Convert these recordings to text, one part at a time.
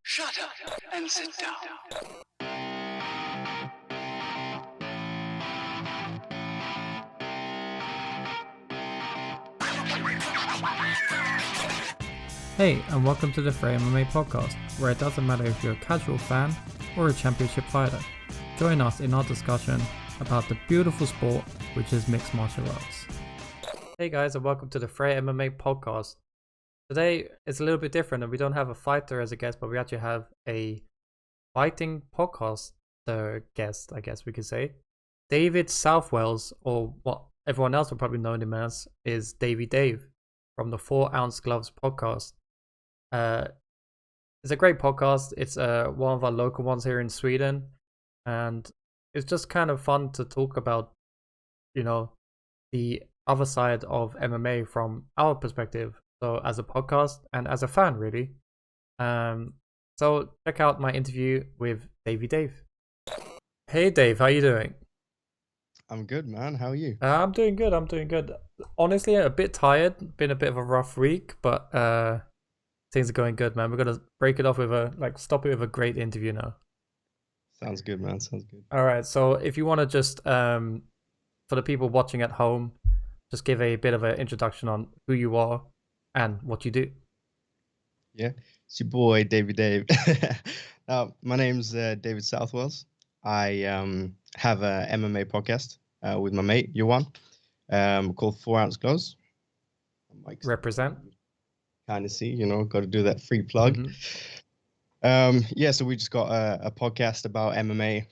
Shut up and sit down. Hey, and welcome to the Freja MMA podcast, where it doesn't matter if you're a casual fan or a championship fighter. Join us in our discussion about the beautiful sport, which is mixed martial arts. Hey guys, and welcome to the Freja MMA podcast. Today it's a little bit different, and we don't have a fighter as a guest, but we actually have a fighting podcast guest, I guess we could say. David Southwells, or what everyone else will probably know him as, is Davey from the 4 Ounce Gloves podcast. It's a great podcast. It's one of our local ones here in Sweden, and it's just kind of fun to talk about, the other side of MMA from our perspective. So as a podcast and as a fan, really. So check out my interview with Dave. Hey Dave, how you doing? I'm good, man. How are you? I'm doing good. Honestly, a bit tired. Been a bit of a rough week, but things are going good, man. We're gonna break it off with stop it with a great interview now. Sounds good, man. Sounds good. All right. So if you want to just for the people watching at home, just give a bit of an introduction on who you are and what you do. Yeah, it's your boy, Dave. Now, my name's David Southwells. I have a MMA podcast with my mate, Johan, called 4 Ounce Gloves. Represent. Kind of see, got to do that free plug. Mm-hmm. So we just got a podcast about MMA,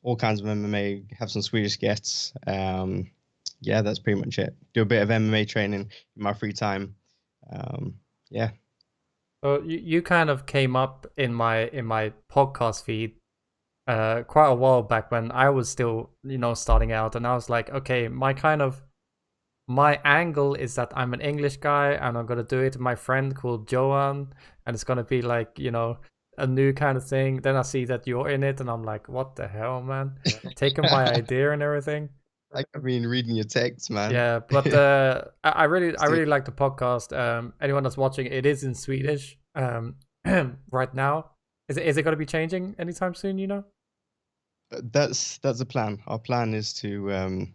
all kinds of MMA, have some Swedish guests. Yeah, that's pretty much it. Do a bit of MMA training in my free time. Yeah. So you kind of came up in my podcast feed quite a while back when I was still, starting out, and I was like, okay, my angle is that I'm an English guy and I'm gonna do it with my friend called Johan, and it's gonna be like, a new kind of thing. Then I see that you're in it and I'm like, what the hell, man? Taking my idea and everything. Like, I've been reading your texts, man. Yeah, but I really like the podcast. Anyone that's watching, it is in Swedish right now. Is it gonna be changing anytime soon, That's the plan. Our plan is to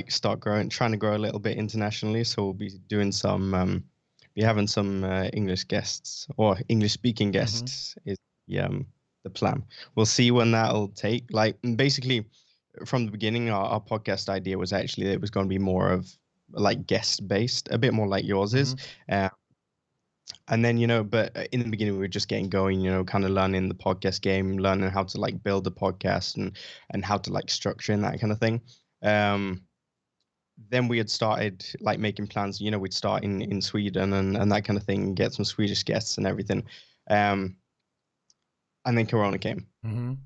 start trying to grow a little bit internationally. So we'll be doing be having some English guests or English speaking guests is the plan. We'll see when that'll take. Like, basically, from the beginning, our podcast idea was actually it was going to be more of like guest based, a bit more like yours is. And then, but in the beginning, we were just getting going, kind of learning the podcast game, learning how to like build a podcast and how to like structure and that kind of thing. Then we had started like making plans, we'd start in Sweden and that kind of thing, get some Swedish guests and everything. And then Corona came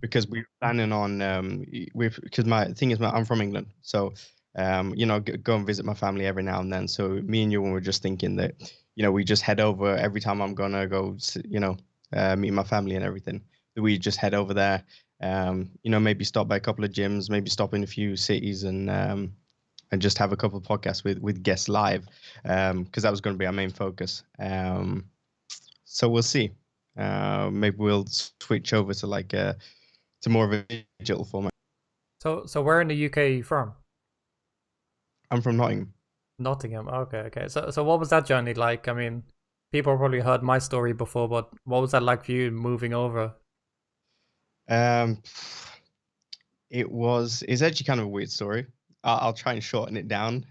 because we were planning on, because my thing is, I'm from England. So, go and visit my family every now and then. So me and you were just thinking that, we just head over every time I'm gonna go, meet my family and everything. We just head over there, maybe stop by a couple of gyms, maybe stop in a few cities and just have a couple of podcasts with guests live, because that was going to be our main focus. So we'll see. Maybe we'll switch over to to more of a digital format. So where in the UK are you from? I'm from Nottingham. Nottingham. Okay. So what was that journey like? I mean, people probably heard my story before, but what was that like for you moving over? It's actually kind of a weird story. I'll try and shorten it down.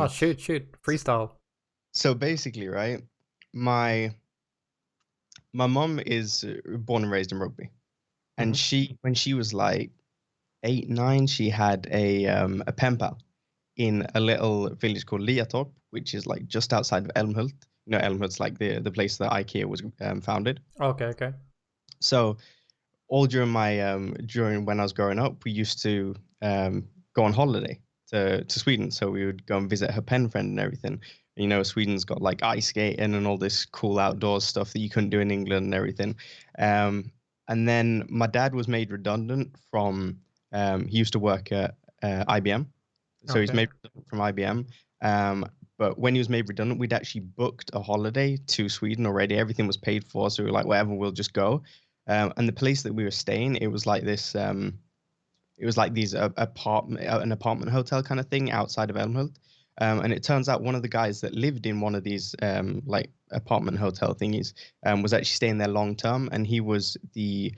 Shoot, freestyle. So basically, right, my mom is born and raised in Rugby, and when she was like 8, 9, she had a pen pal in a little village called Liatorp, which is like just outside of Älmhult. Älmhult's like the place that IKEA was founded. Okay. So all during during when I was growing up, we used to go on holiday to Sweden. So we would go and visit her pen friend and everything. Sweden's got like ice skating and all this cool outdoors stuff that you couldn't do in England and everything. And then my dad was made redundant from, he used to work at IBM. So he's made redundant from IBM. But when he was made redundant, we'd actually booked a holiday to Sweden already. Everything was paid for, so we were like, whatever, we'll just go. And the place that we were staying, it was like this. It was like these an apartment hotel kind of thing outside of Elmhult. And it turns out one of the guys that lived in one of these like apartment hotel thingies was actually staying there long term, and he was the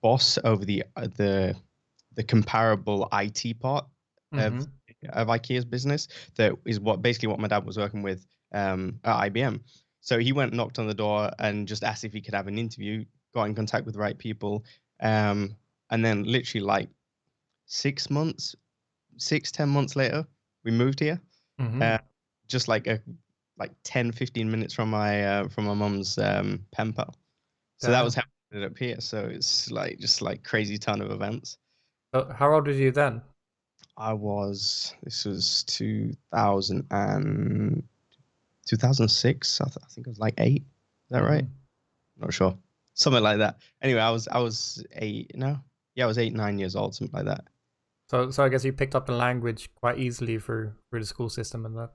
boss over the comparable IT part of IKEA's business. That is basically what my dad was working with at IBM. So he went, knocked on the door, and just asked if he could have an interview. Got in contact with the right people, and then literally like 10 months later, we moved here. Just like 10, 15 minutes from my mum's pen pal. So that was how we ended up here. So it's like just like crazy ton of events. So how old were you then? This was 2006. I think I was like 8. Is that right? Not sure. Something like that. Anyway, I was 8. No, yeah, I was 8, 9 years old, something like that. So I guess you picked up the language quite easily through the school system and that.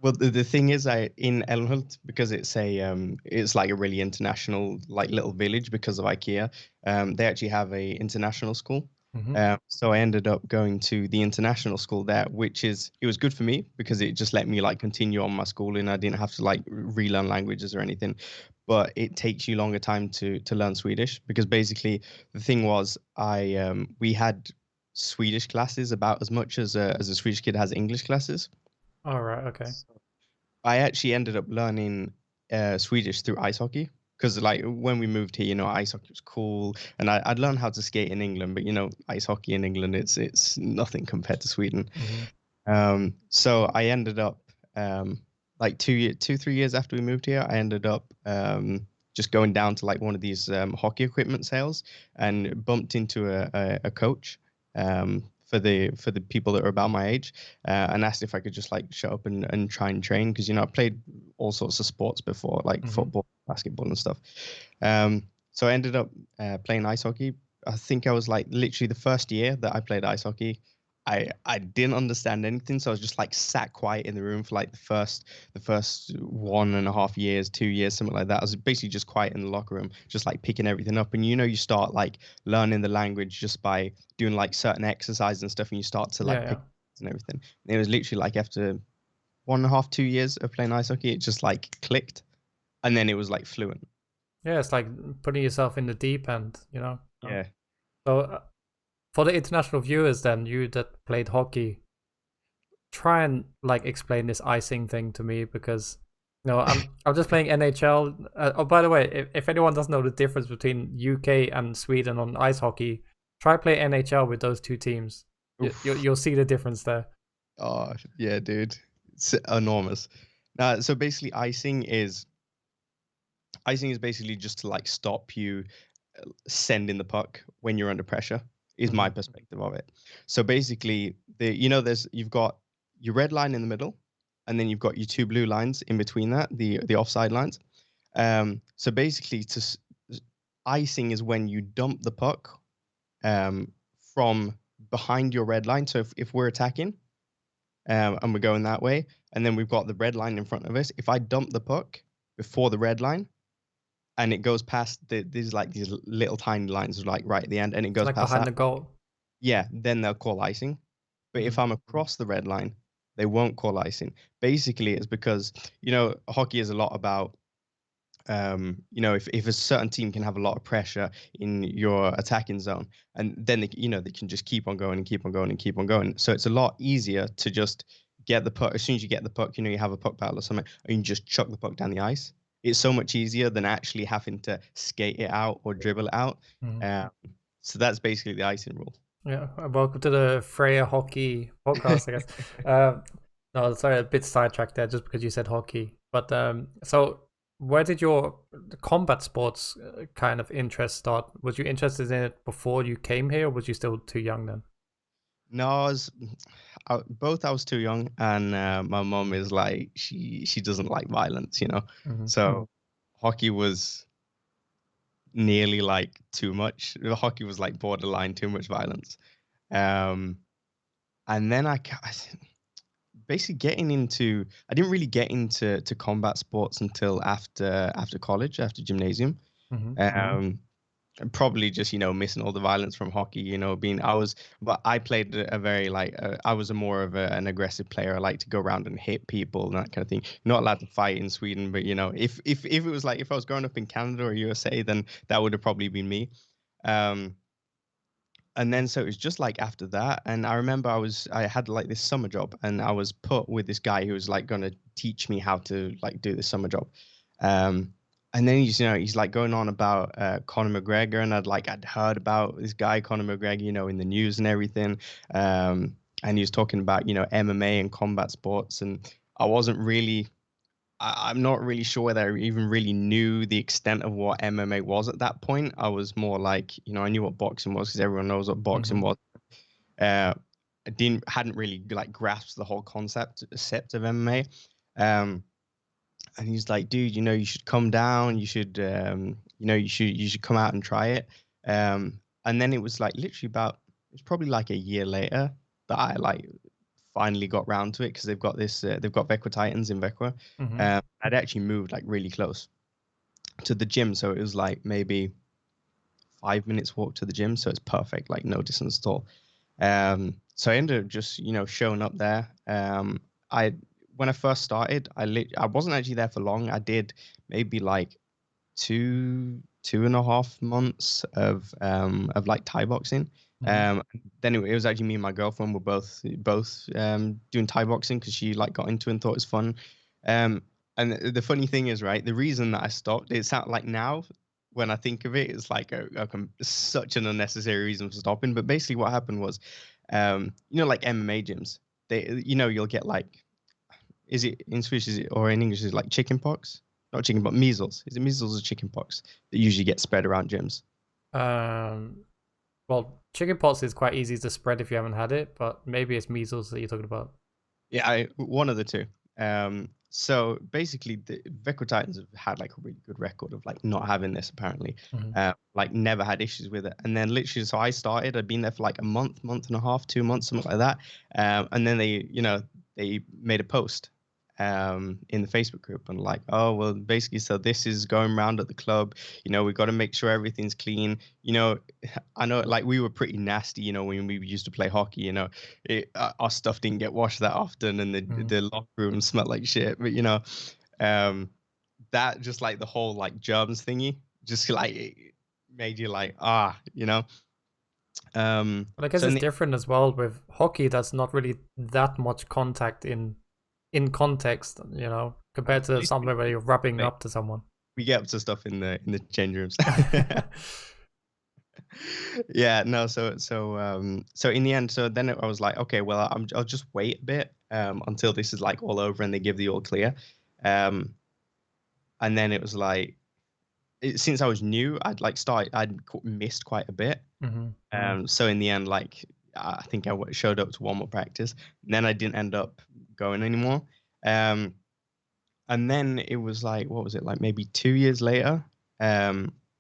Well, the thing is, in Elmhult, because it's like a really international like little village because of IKEA. They actually have a international school. So I ended up going to the international school there, it was good for me because it just let me like continue on my schooling. I didn't have to like relearn languages or anything, but it takes you longer time to learn Swedish, because basically the thing was we had Swedish classes about as much as a Swedish kid has English classes. All right. Okay. I actually ended up learning Swedish through ice hockey, because like when we moved here, ice hockey was cool, and I'd learned how to skate in England, but ice hockey in England, it's nothing compared to Sweden. So I ended up like 3 years after we moved here, I ended up just going down to like one of these hockey equipment sales, and bumped into a coach for the people that are about my age, and asked if I could just like show up and try and train, because I played all sorts of sports before, like football, basketball and stuff. So I ended up playing ice hockey. I think I was like literally the first year that I played ice hockey, I didn't understand anything, so I was just like sat quiet in the room for like the first 1.5 years, 2 years, something like that. I was basically just quiet in the locker room, just like picking everything up. And you start like learning the language just by doing like certain exercises and stuff, and you start to like pick and everything. And it was literally like after 1.5, 2 years of playing ice hockey, it just like clicked, and then it was like fluent. Yeah, it's like putting yourself in the deep end, Yeah. So for the international viewers, then, you that played hockey, try and like explain this icing thing to me, because I'm just playing NHL. Oh, by the way, if anyone doesn't know the difference between UK and Sweden on ice hockey, try play NHL with those two teams. You'll see the difference there. Oh yeah, dude, it's enormous. So basically, icing is basically just to like stop you sending the puck when you're under pressure, is my perspective of it. So basically, you've got your red line in the middle, and then you've got your 2 blue lines in between that, the offside lines. So basically, icing is when you dump the puck from behind your red line. So if we're attacking and we're going that way, and then we've got the red line in front of us, if I dump the puck before the red line, and it goes past these little tiny lines like right at the end, and it goes like past behind that, the goal. Yeah, then they'll call icing. But if I'm across the red line, they won't call icing. Basically, it's because hockey is a lot about if a certain team can have a lot of pressure in your attacking zone, and then they can just keep on going and keep on going and keep on going. So it's a lot easier to just get the puck. As soon as you get the puck, you have a puck battle or something, and you just chuck the puck down the ice. It's so much easier than actually having to skate it out or dribble it out. So that's basically the icing rule. Yeah, welcome to the Freja hockey podcast, I guess. No, sorry, a bit sidetracked there just because you said hockey. But so where did your combat sports kind of interest start? Was you interested in it before you came here, or was you still too young then? No, I was too young, and my mom is like, she doesn't like violence, So hockey was nearly like too much. The hockey was like borderline too much violence. And then basically getting into. I didn't really get into combat sports until after college, after gymnasium. Probably just missing all the violence from hockey. But I played a very I was a more of an aggressive player. I like to go around and hit people and that kind of thing. Not allowed to fight in Sweden, but if it was like if I was growing up in Canada or USA, then that would have probably been me. And then so it was just like after that, and I remember I had like this summer job, and I was put with this guy who was like going to teach me how to like do this summer job. And then he's like going on about Conor McGregor, and I'd heard about this guy Conor McGregor, in the news and everything. And he was talking about MMA and combat sports, and I wasn't really. I'm not really sure whether I even really knew the extent of what MMA was at that point. I was more like, I knew what boxing was because everyone knows what boxing was. I hadn't really like grasped the whole concept of MMA. And he's like, dude, you should come down. You should, you should come out and try it. And then it was like literally it was probably like a year later that I like finally got round to it, because they've got Vecchia Titans in Vecchia. I'd actually moved like really close to the gym, so it was like maybe 5 minutes walk to the gym, so it's perfect, like no distance at all. So I ended up just showing up there. When I first started, I wasn't actually there for long. I did maybe like 2.5 months of like Thai boxing. Then it was actually me and my girlfriend were both doing Thai boxing because she like got into it and thought it was fun. And the funny thing is, right, the reason that I stopped, it sounds like now when I think of it, it's like such an unnecessary reason for stopping. But basically what happened was, like MMA gyms, you'll get like, is it in Swedish or in English, is it like chicken pox? Not chicken, but measles. Is it measles or chicken pox that usually get spread around gyms? Well, chicken pox is quite easy to spread if you haven't had it, but maybe it's measles that you're talking about. Yeah, one of the two. So basically, the Vecchia Titans have had like a really good record of like not having this apparently. Like never had issues with it. And then literally, so I started. I'd been there for like a month and a half, 2 months, something like that. And then they made a post in the Facebook group and like, oh well, basically, so this is going around at the club. We've got to make sure everything's clean. I know like we were pretty nasty. When we used to play hockey. Our stuff didn't get washed that often, and the locker room smelled like shit. But that just like the whole like germs thingy, just like it made you like But I guess it's different as well with hockey. That's not really that much contact in context, compared to somewhere where you're rubbing up to someone. We get up to stuff in the change rooms. Yeah, no. So in the end, so then I was like, okay, well, I'll just wait a bit until this is like all over and they give the all clear. And then it was like, since I was new, I'd missed quite a bit. So in the end, like I think I showed up to one more practice, and then I didn't end up going anymore. And then it was like, what was it, like maybe 2 years later?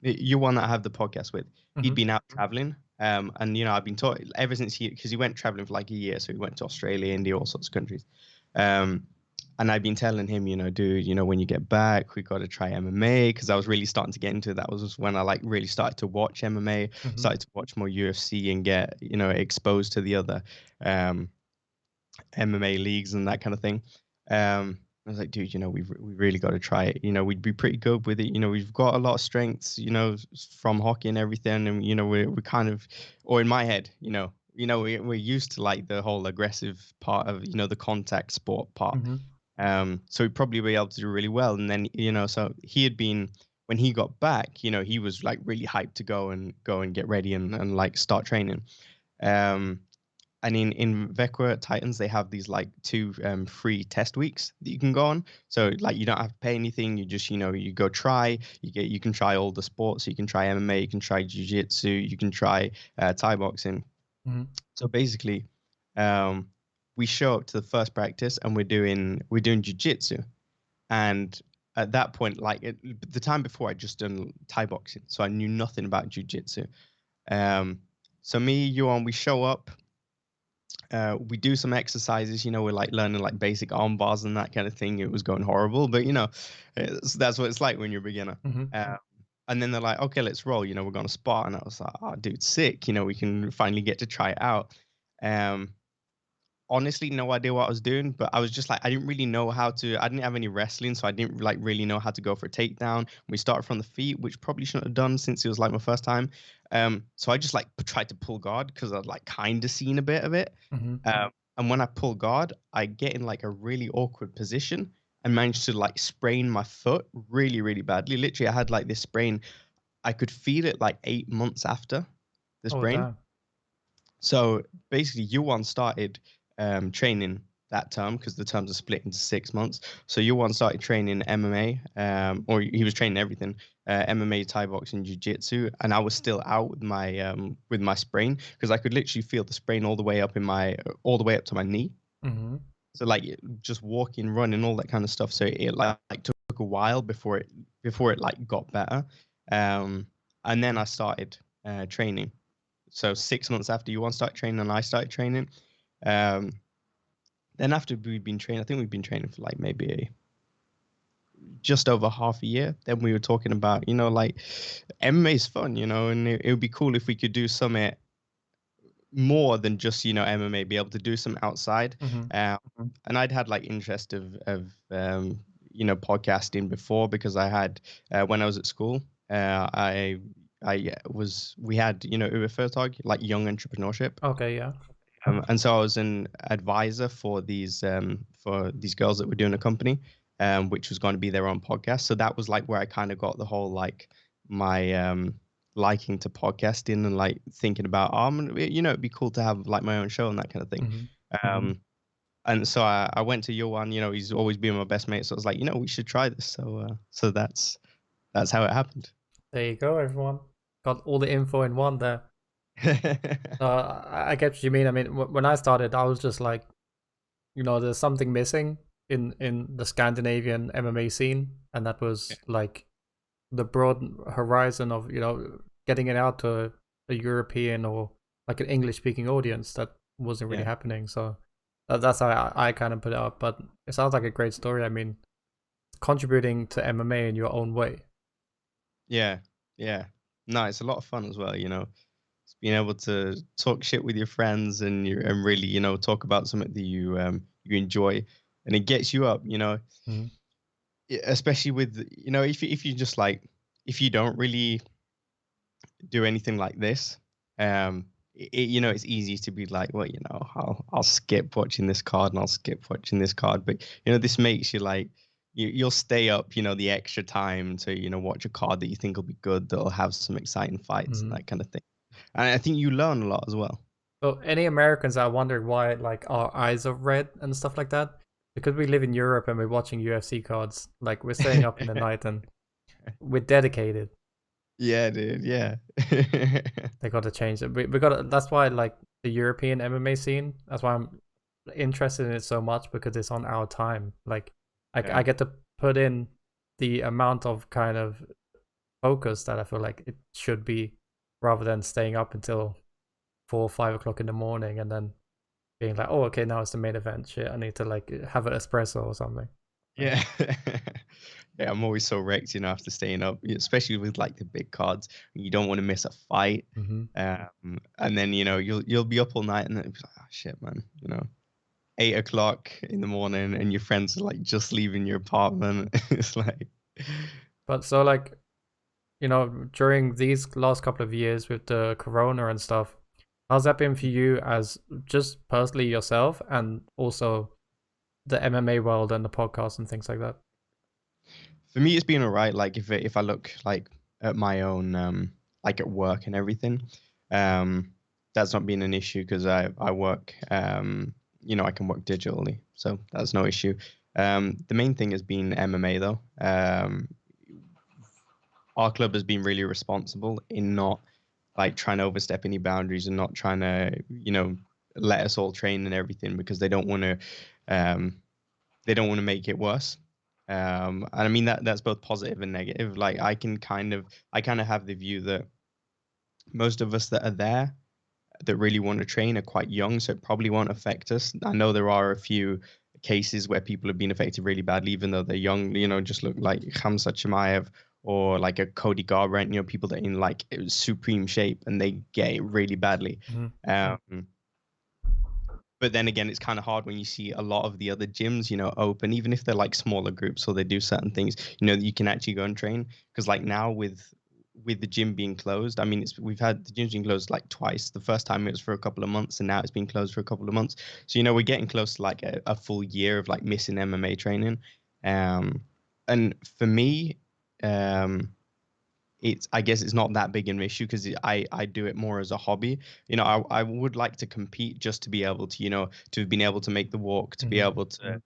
You're one that I have the podcast with. He'd been out traveling, and I've been taught ever since because he went traveling for like a year, so he went to Australia, India, all sorts of countries. And I've been telling him, dude, when you get back, we got to try MMA, because I was really starting to get into it. That was when I like really started to watch MMA, started to watch more UFC and get, exposed to the other MMA leagues and that kind of thing. I was like, dude, we really got to try it. We'd be pretty good with it. We've got a lot of strengths, from hockey and everything. And, we're kind of, or in my head, we're used to like the whole aggressive part of, the contact sport part. So we'd probably be able to do really well. And then, so he had been, when he got back, he was like really hyped to go and get ready and like start training. And in Vecchia Titans, they have these like 2 free test weeks that you can go on. So like you don't have to pay anything. You just, you go try, you can try all the sports. You can try MMA, you can try jiu-jitsu, you can try Thai boxing. So basically, we show up to the first practice and we're doing jiu-jitsu. And at that point, like the time before, I'd just done Thai boxing, so I knew nothing about jiu-jitsu. So me, Yuan, we show up. We do some exercises, we're like learning like basic arm bars and that kind of thing. It was going horrible, but that's what it's like when you're a beginner. And then they're like, okay, let's roll, we're going to spar. And I was like, oh, dude, sick. We can finally get to try it out. Honestly, no idea what I was doing, but I was just like, I didn't really know I didn't have any wrestling, so I didn't like really know how to go for a takedown. We started from the feet, which probably shouldn't have done since it was like my first time. So I just like tried to pull guard because I'd like kind of seen a bit of it. And when I pull guard, I get in like a really awkward position and managed to like sprain my foot really, really badly. Literally, I had like this sprain. I could feel it like 8 months after the sprain. Damn. So basically, Yuan started training that term because the terms are split into 6 months. So Yuan started training MMA, or he was training everything, MMA, Thai boxing, jiu-jitsu, and I was still out with my sprain because I could literally feel the sprain all the way up to my knee. So like just walking, running, all that kind of stuff. So it like took a while before it like got better. And then I started training. So 6 months after Yuan started training and I started training. Then after we've been training, I think we've been training for like maybe just over half a year. Then we were talking about, like MMA is fun, and it would be cool if we could do something more than just, MMA, be able to do some outside. And I'd had like interest of podcasting before because I had, when I was at school, we had, Ufc, like young entrepreneurship. Okay, yeah. And so I was an advisor for these girls that were doing a company, which was going to be their own podcast. So that was like where I kind of got the whole like my liking to podcasting and like thinking about it'd be cool to have like my own show and that kind of thing. And so I went to Johan. He's always been my best mate. So I was like, we should try this. So that's how it happened. There you go, everyone. Got all the info in one there. I get what you mean. I mean, when I started, I was just like, there's something missing in the Scandinavian MMA scene, and that was like the broad horizon of getting it out to a European or like an English-speaking audience that wasn't really happening. So that's how I kind of put it up. But it sounds like a great story. I mean, contributing to MMA in your own way. Yeah. No, it's a lot of fun as well. Being able to talk shit with your friends and really, talk about something that you enjoy, and it gets you up, especially with, if you just like, if you don't really do anything like this, it's easy to be like, well, I'll skip watching this card and I'll skip watching this card. But, this makes you like, you'll stay up, the extra time to, watch a card that you think will be good, that'll have some exciting fights and that kind of thing. And I think you learn a lot as well. So any Americans are wondering why like our eyes are red and stuff like that? Because we live in Europe and we're watching UFC cards. Like we're staying up in the night and we're dedicated. Yeah, dude. Yeah. They got to change it. We got. That's why like the European MMA scene. That's why I'm interested in it so much, because it's on our time. Like I get to put in the amount of kind of focus that I feel like it should be, rather than staying up until 4 or 5 o'clock in the morning and then being like, oh, okay, now it's the main event. Shit, I need to like have an espresso or something. Yeah. Yeah, I'm always so wrecked, after staying up, especially with like the big cards. You don't want to miss a fight. And then, you'll be up all night and then it'll be like, oh shit, man, 8 o'clock in the morning and your friends are like just leaving your apartment. It's like. But so like, during these last couple of years with the corona and stuff, how's that been for you as just personally yourself and also the MMA world and the podcast and things like that? For me, it's been all right. Like if I look like at my own, like at work and everything, that's not been an issue because I work, I can work digitally. So that's no issue. The main thing has been MMA though. Our club has been really responsible in not like trying to overstep any boundaries and not trying to, let us all train and everything because they don't want to make it worse. And I mean that's both positive and negative. Like I kind of have the view that most of us that are there, that really want to train are quite young, so it probably won't affect us. I know there are a few cases where people have been affected really badly, even though they're young. Just look like Khamzat Chimaev or like a Cody Garbrandt. People that are in like supreme shape and they get it really badly. But then again, it's kind of hard when you see a lot of the other gyms, open, even if they're like smaller groups or they do certain things, you can actually go and train. Because like now with the gym being closed, I mean, we've had the gym's been closed like twice. The first time it was for a couple of months, and now it's been closed for a couple of months. So we're getting close to like a full year of like missing MMA training. And for me, I guess it's not that big an issue because I do it more as a hobby. I would like to compete just to be able to, to have been able to make the walk, to be able to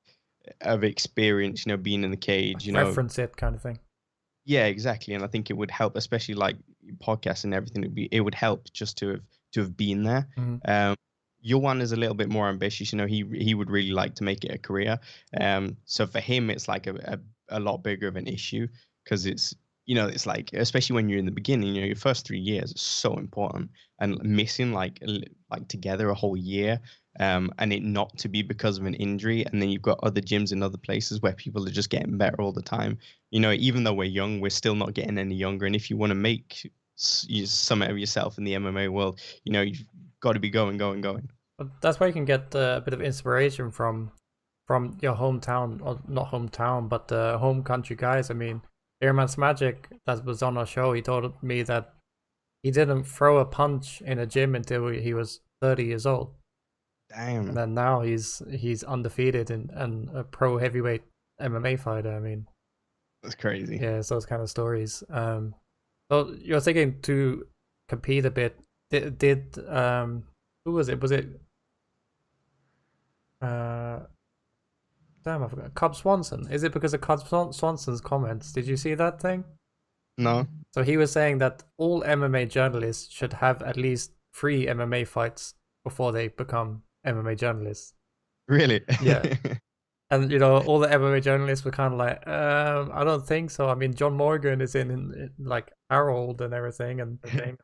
have experience, being in the cage, reference it kind of thing. Yeah, exactly. And I think it would help, especially like podcasts and everything. It would help just to have been there. Your one is a little bit more ambitious. He would really like to make it a career. So for him, it's like a lot bigger of an issue because it's like, especially when you're in the beginning, your first 3 years is so important, and missing like together a whole year, and it not to be because of an injury. And then you've got other gyms in other places where people are just getting better all the time. Even though we're young, we're still not getting any younger. And if you want to make something of yourself in the MMA world, you've got to be going. But that's where you can get a bit of inspiration from your hometown, or not hometown, but home country guys. I mean, Airman's Magic, that was on our show, he told me that he didn't throw a punch in a gym until he was 30 years old. Damn. And then now he's undefeated and a pro heavyweight MMA fighter. I mean, that's crazy. Yeah, it's those kind of stories. So you're thinking to compete a bit. Did who was it? Was it damn, I forgot. Cub Swanson. Is it because of Cub Swanson's comments? Did you see that thing? No. So he was saying that all MMA journalists should have at least 3 MMA fights before they become MMA journalists. Really? Yeah. And all the MMA journalists were kind of like, I don't think so. I mean, John Morgan is in like Harold and everything, and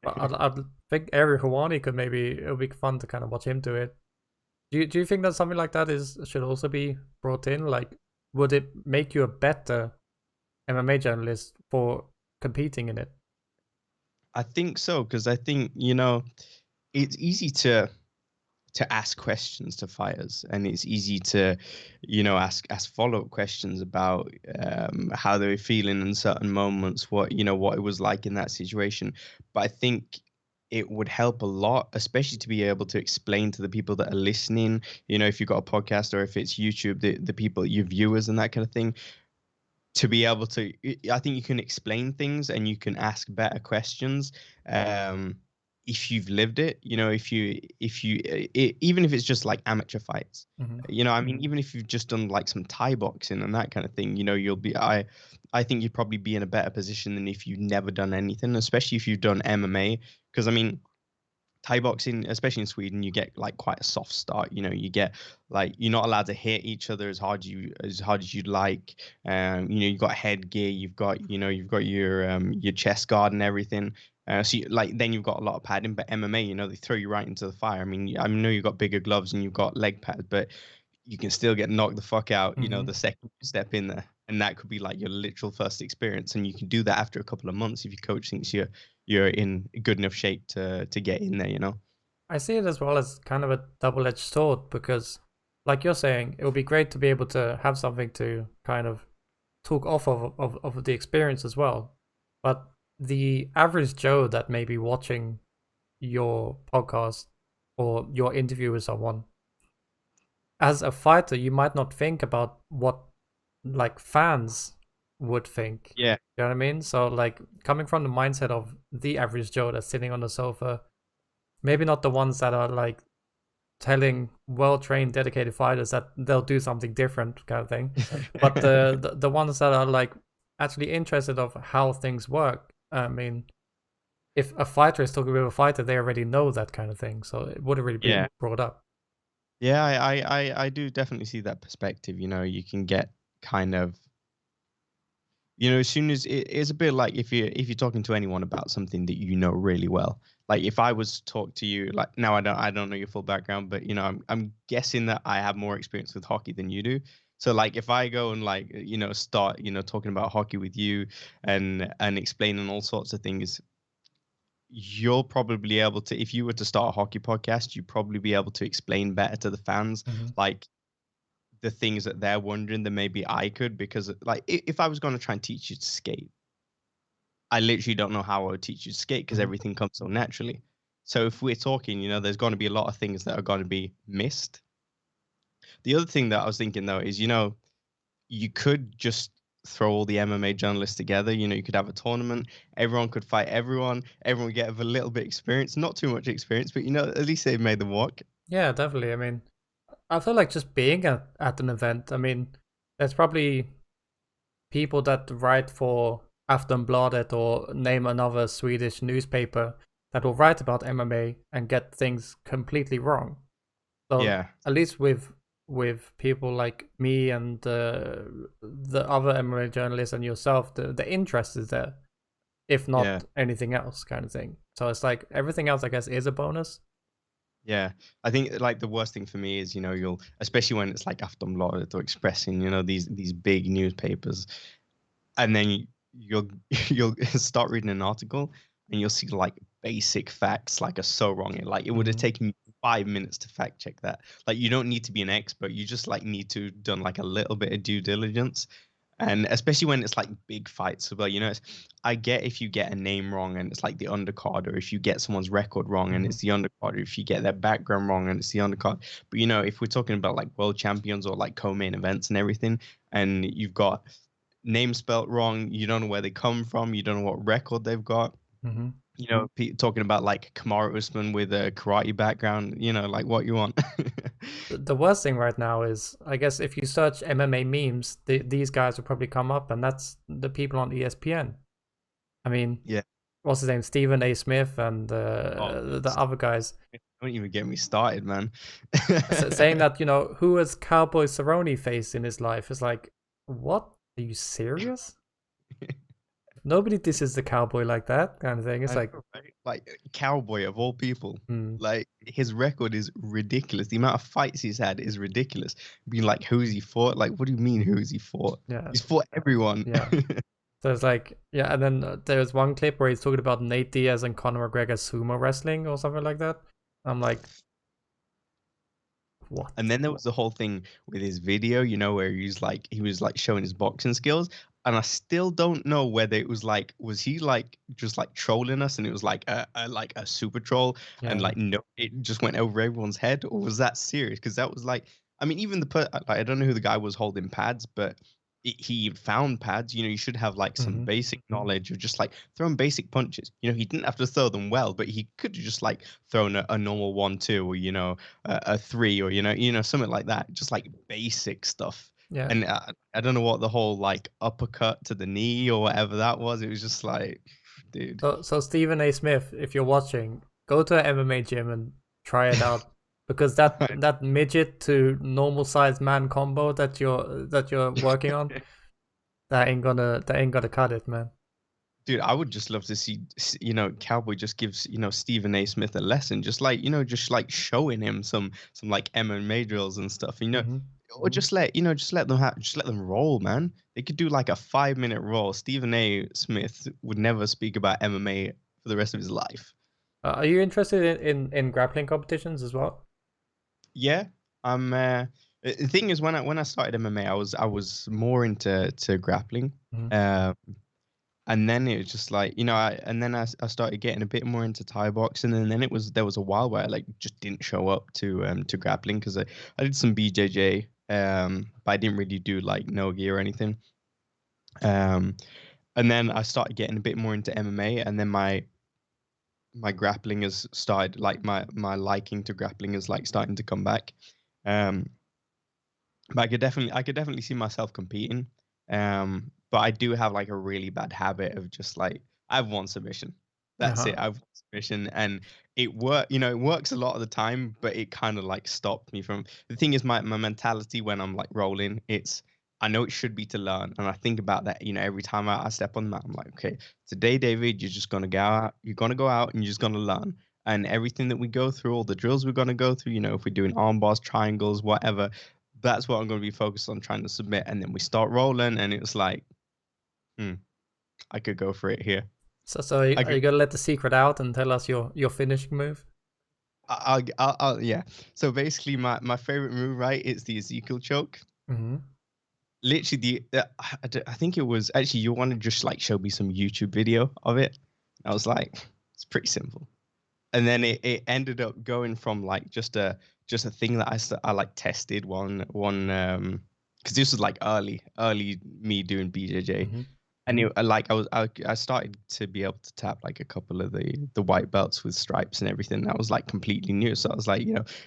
I think Ariel Hawani could it would be fun to kind of watch him do it. Do you think that something like that should also be brought in? Like, would it make you a better MMA journalist for competing in it? I think so, because I think it's easy to ask questions to fighters, and it's easy to ask follow-up questions about how they were feeling in certain moments, what it was like in that situation. But I think it would help a lot, especially to be able to explain to the people that are listening, if you've got a podcast or if it's YouTube, the people, your viewers and that kind of thing, to be able to, I think you can explain things and you can ask better questions. If you've lived it, if you even if it's just like amateur fights, I mean, even if you've just done like some Thai boxing and that kind of thing, you'll be, I think you'd probably be in a better position than if you've never done anything, especially if you've done MMA. Because I mean, Thai boxing, especially in Sweden, you get like quite a soft start. You get like, you're not allowed to hit each other as hard as you'd like. You've got headgear, you've got your chest guard and everything. So then you've got a lot of padding. But MMA, they throw you right into the fire. I mean, I know you've got bigger gloves and you've got leg pads, but you can still get knocked the fuck out, the second you step in there. And that could be like your literal first experience. And you can do that after a couple of months if your coach thinks you're in good enough shape to get in there, I see it as well as kind of a double-edged sword, because like you're saying, it would be great to be able to have something to kind of talk off of the experience as well. But the average Joe that may be watching your podcast or your interview with someone, as a fighter, you might not think about what like fans would think. Yeah. You know what I mean? So like, coming from the mindset of the average Joe that's sitting on the sofa, maybe not the ones that are like telling well-trained, dedicated fighters that they'll do something different kind of thing, but the ones that are like actually interested of how things work. I mean, if a fighter is talking with a fighter, they already know that kind of thing, so it wouldn't really be brought up. Yeah, I do definitely see that perspective. You can get kind of, As soon as it's a bit like if you're talking to anyone about something that you know really well. Like if I was to talk to you, like now I don't know your full background, but I'm guessing that I have more experience with hockey than you do. So like if I go and like start talking about hockey with you and explaining all sorts of things, you'll probably be able to, if you were to start a hockey podcast, you'd probably be able to explain better to the fans, like the things that they're wondering than maybe I could, because like if I was going to try and teach you to skate, I literally don't know how I would teach you to skate because everything comes so naturally. So if we're talking, there's going to be a lot of things that are going to be missed. The other thing that I was thinking though is, you could just throw all the MMA journalists together. You could have a tournament. Everyone could fight everyone. Everyone would get a little bit experience, not too much experience, but at least they've made the walk. Yeah, definitely. I mean, I feel like just being at an event. I mean, there's probably people that write for Aftonbladet or name another Swedish newspaper that will write about MMA and get things completely wrong. So Yeah. at least with people like me and the other MMA journalists and yourself, the interest is there, if not anything else, kind of thing. So it's like everything else, I guess, is a bonus. Yeah, I think like the worst thing for me is you'll, especially when it's like Aftonbladet or Expressen, these big newspapers, and then you'll you'll start reading an article and you'll see like basic facts like are so wrong. Like it would have taken me 5 minutes to fact check that. Like you don't need to be an expert. You just like need to done like a little bit of due diligence. And especially when it's like big fights as well, I get if you get a name wrong and it's like the undercard, or if you get someone's record wrong and it's the undercard, or if you get their background wrong and it's the undercard. But if we're talking about like world champions or like co-main events and everything, and you've got name spelt wrong, you don't know where they come from, you don't know what record they've got. Talking about like Kamaru Usman with a karate background, like what you want. The worst thing right now is, I guess, if you search MMA memes, these guys will probably come up, and that's the people on ESPN. I mean, what's his name? Stephen A. Smith and the other guys. Don't even get me started, man. Saying that, who has Cowboy Cerrone faced in his life is like, what? Are you serious? Nobody disses the cowboy like that, kind of thing. It's like Cowboy of all people. Like his record is ridiculous. The amount of fights he's had is ridiculous. Being like, who's he fought? Like, what do you mean, who's he fought? Yeah, he's fought everyone. Yeah. So it's like, and then there's one clip where he's talking about Nate Diaz and Conor McGregor sumo wrestling or something like that. I'm like, what? And then there was the whole thing with his video, where he was like showing his boxing skills. And I still don't know whether it was like, was he like just like trolling us and it was like a super troll and like no, it just went over everyone's head, or was that serious? Because that was like, I mean, even I don't know who the guy was holding pads, but he found pads. You should have like some basic knowledge of just like throwing basic punches. He didn't have to throw them well, but he could have just like thrown a normal 1-2 or a 3 or something like that. Just like basic stuff. Yeah. And I don't know what the whole like uppercut to the knee or whatever that was. It was just like, dude. So Stephen A. Smith, if you're watching, go to an MMA gym and try it out. Because that midget to normal sized man combo that you're working on, that ain't gonna cut it, man. Dude, I would just love to see, Cowboy just gives, Stephen A. Smith a lesson, just like, just like showing him some like MMA drills and stuff, or just let them roll, man. They could do like a 5-minute roll. Stephen A. Smith would never speak about MMA for the rest of his life. Are you interested in grappling competitions as well? Yeah, the thing is, when I started MMA, I was more into grappling. And then it was just like, I started getting a bit more into Thai boxing, and then there was a while where I like just didn't show up to grappling because I did some BJJ, but I didn't really do like no-gi or anything. And then I started getting a bit more into MMA, and then my grappling has started, like my liking to grappling is like starting to come back. But I could definitely see myself competing. But I do have like a really bad habit of just like, I have one submission. That's it. I have one submission, and it works a lot of the time, but it kind of like stopped me from. The thing is, my mentality when I'm like rolling, it's I know it should be to learn. And I think about that, every time I step on the mat, I'm like, okay, today, David, you're just going to go out. You're going to go out and you're just going to learn. And everything that we go through, all the drills we're going to go through, if we're doing arm bars, triangles, whatever, that's what I'm going to be focused on trying to submit. And then we start rolling and it's like, I could go for it here. So are you going to let the secret out and tell us your finishing move? Yeah. So basically my favorite move, right, is the Ezekiel Choke. Mm-hmm. Literally I think it was actually, you want to just like show me some YouTube video of it. I was like, it's pretty simple. And then it ended up going from like just a thing that I like tested one because this was like early me doing BJJ. Mm-hmm. And I started to be able to tap like a couple of the white belts with stripes and everything. That was like completely new. So I was like,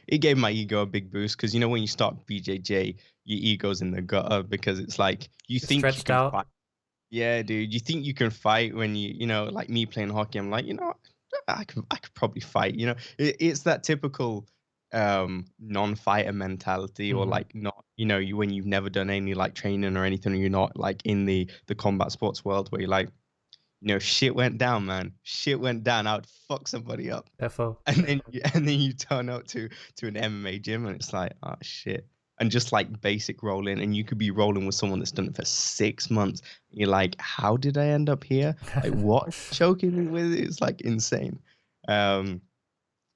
it gave my ego a big boost because when you start BJJ, your ego's in the gutter because it's like it's think stretched you can out. fight. Yeah, dude, you think you can fight when like me playing hockey. I'm like, I could probably fight. It's that typical non-fighter mentality, or like not, when you've never done any like training or anything, or you're not like in the combat sports world where you're like, shit went down, man. Shit went down. I would fuck somebody up. Defo. And then you turn up to an MMA gym and it's like, oh shit. And just like basic rolling, and you could be rolling with someone that's done it for 6 months. You're like, how did I end up here? Like, what choking me with? It's like insane.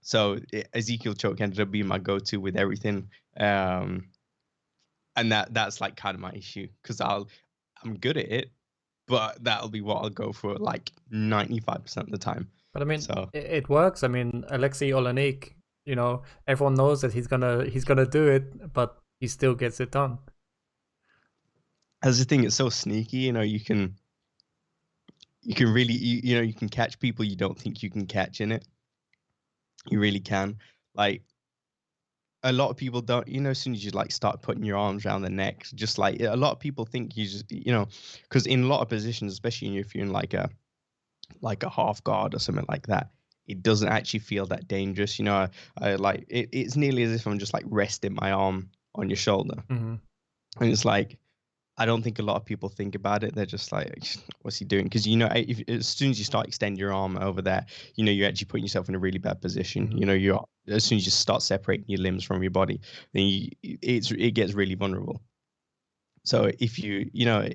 So Ezekiel Choke ended up being my go-to with everything. And that's like kind of my issue, because I'm good at it, but that'll be what I'll go for like 95% of the time. But I mean, so it works. I mean, Alexei Olenek, everyone knows that he's gonna do it, but he still gets it done. As the thing, it's so sneaky. You can really, you can catch people you don't think you can catch in it. You really can. Like, a lot of people don't, as soon as you like start putting your arms around the neck, just like a lot of people think you just, because in a lot of positions, especially if you're in like a half guard or something like that, it doesn't actually feel that dangerous. I like it's nearly as if I'm just like resting my arm on your shoulder. Mm-hmm. And it's like, I don't think a lot of people think about it. They're just like, what's he doing? Because, as soon as you start extending your arm over there, you're actually putting yourself in a really bad position. Mm-hmm. As soon as you start separating your limbs from your body, then it gets really vulnerable. So if you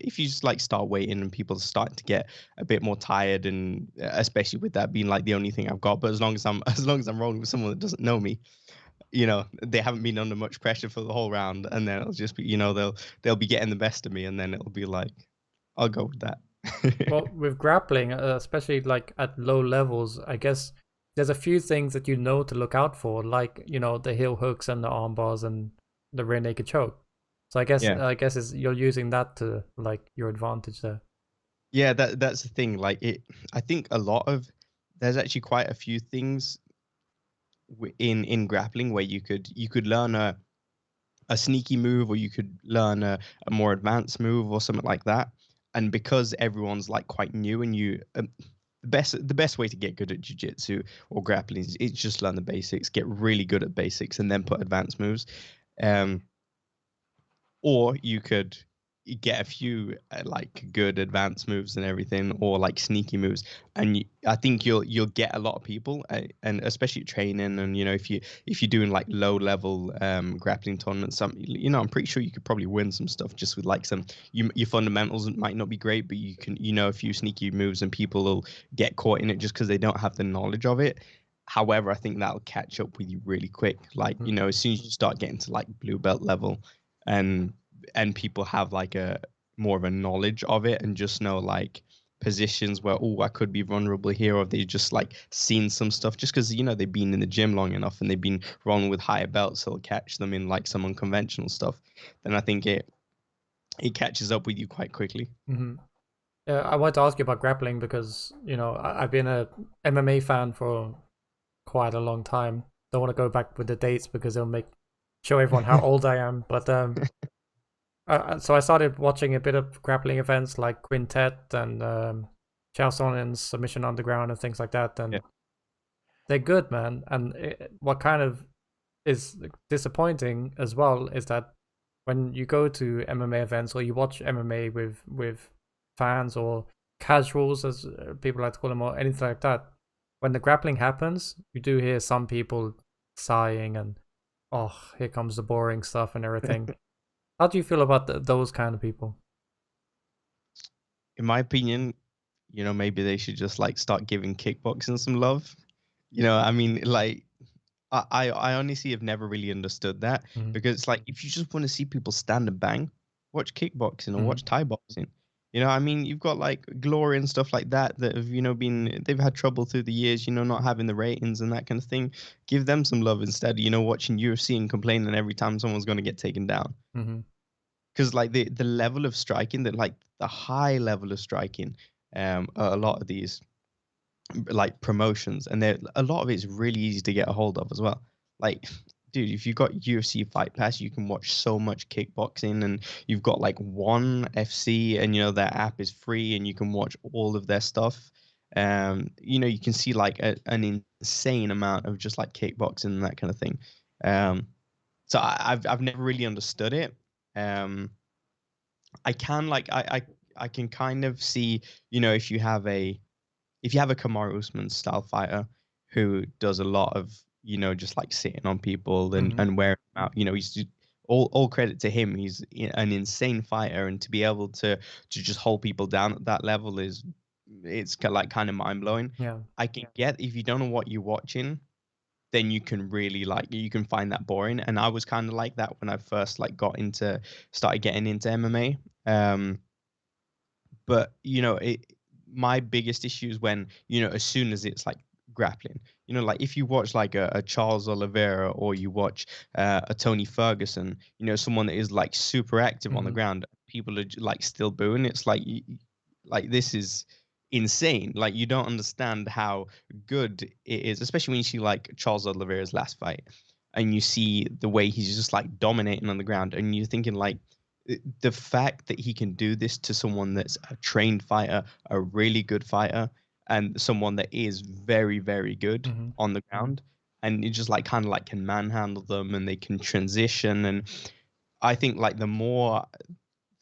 just like start waiting and people are starting to get a bit more tired, and especially with that being like the only thing I've got, but as long as I'm rolling with someone that doesn't know me, they haven't been under much pressure for the whole round, and then it'll just be, they'll be getting the best of me, and then it'll be like, I'll go with that. Well, with grappling, especially like at low levels, I guess there's a few things that to look out for, like the heel hooks and the arm bars and the rear naked choke. So I guess you're using that to like your advantage there. Yeah, that's the thing. Like I think there's actually quite a few things in grappling where you could learn a sneaky move, or you could learn a more advanced move or something like that. And because everyone's like quite new, and the best way to get good at jiu-jitsu or grappling is just learn the basics, get really good at basics, and then put advanced moves. Or you could get a few like good advanced moves and everything, or like sneaky moves, and I think you'll get a lot of people, and especially training, and if you're doing like low level grappling tournaments, I'm pretty sure you could probably win some stuff just with like your fundamentals might not be great, but you can a few sneaky moves, and people will get caught in it just because they don't have the knowledge of it. However, I think that'll catch up with you really quick. Like, as soon as you start getting to like blue belt level, and people have like a more of a knowledge of it, and just know like positions where, I could be vulnerable here, or they just like seen some stuff just because they've been in the gym long enough and they've been rolling with higher belts, so it'll catch them in like some unconventional stuff. Then I think it catches up with you quite quickly. Mm-hmm. I wanted to ask you about grappling because I've been a MMA fan for quite a long time. Don't want to go back with the dates because it'll show everyone how old I am. But so I started watching a bit of grappling events like Quintet and Chael Sonnen's Submission Underground and things like that, and they're good, man. And what kind of is disappointing as well is that when you go to MMA events or you watch MMA with fans or casuals, as people like to call them, or anything like that, when the grappling happens, you do hear some people sighing and, oh, here comes the boring stuff and everything. How do you feel about those kind of people? In my opinion, maybe they should just like start giving kickboxing some love. I mean, like, I honestly have never really understood that, because it's like, if you just want to see people stand and bang, watch kickboxing or watch Thai boxing. I mean, you've got like Glory and stuff like that have, they've had trouble through the years, not having the ratings and that kind of thing. Give them some love instead, watching UFC and complaining every time someone's going to get taken down. Because like the level of striking, that like the high level of striking, a lot of these like promotions, and a lot of it's really easy to get a hold of as well. Like, dude, if you've got UFC Fight Pass, you can watch so much kickboxing, and you've got like One FC, and their app is free, and you can watch all of their stuff. You can see like an insane amount of just like kickboxing and that kind of thing. So I've never really understood it. I can like I can kind of see, if you have a Kamaru Usman style fighter who does a lot of, just like sitting on people and wearing them out, he's all credit to him. He's an insane fighter, and to be able to just hold people down at that level it's like kind of mind blowing. Yeah. I can get, if you don't know what you're watching, then you can really you can find that boring. And I was kind of like that when I first like started getting into MMA. But my biggest issue is when, as soon as it's like grappling, like if you watch like a Charles Oliveira, or you watch a Tony Ferguson, someone that is like super active on the ground, people are like still booing. It's like, like, this is insane. Like, you don't understand how good it is, especially when you see like Charles Oliveira's last fight, and you see the way he's just like dominating on the ground, and you're thinking like, the fact that he can do this to someone that's a trained fighter, a really good fighter, and someone that is very, very good on the ground, and you just like kind of like can manhandle them, and they can transition. And I think like the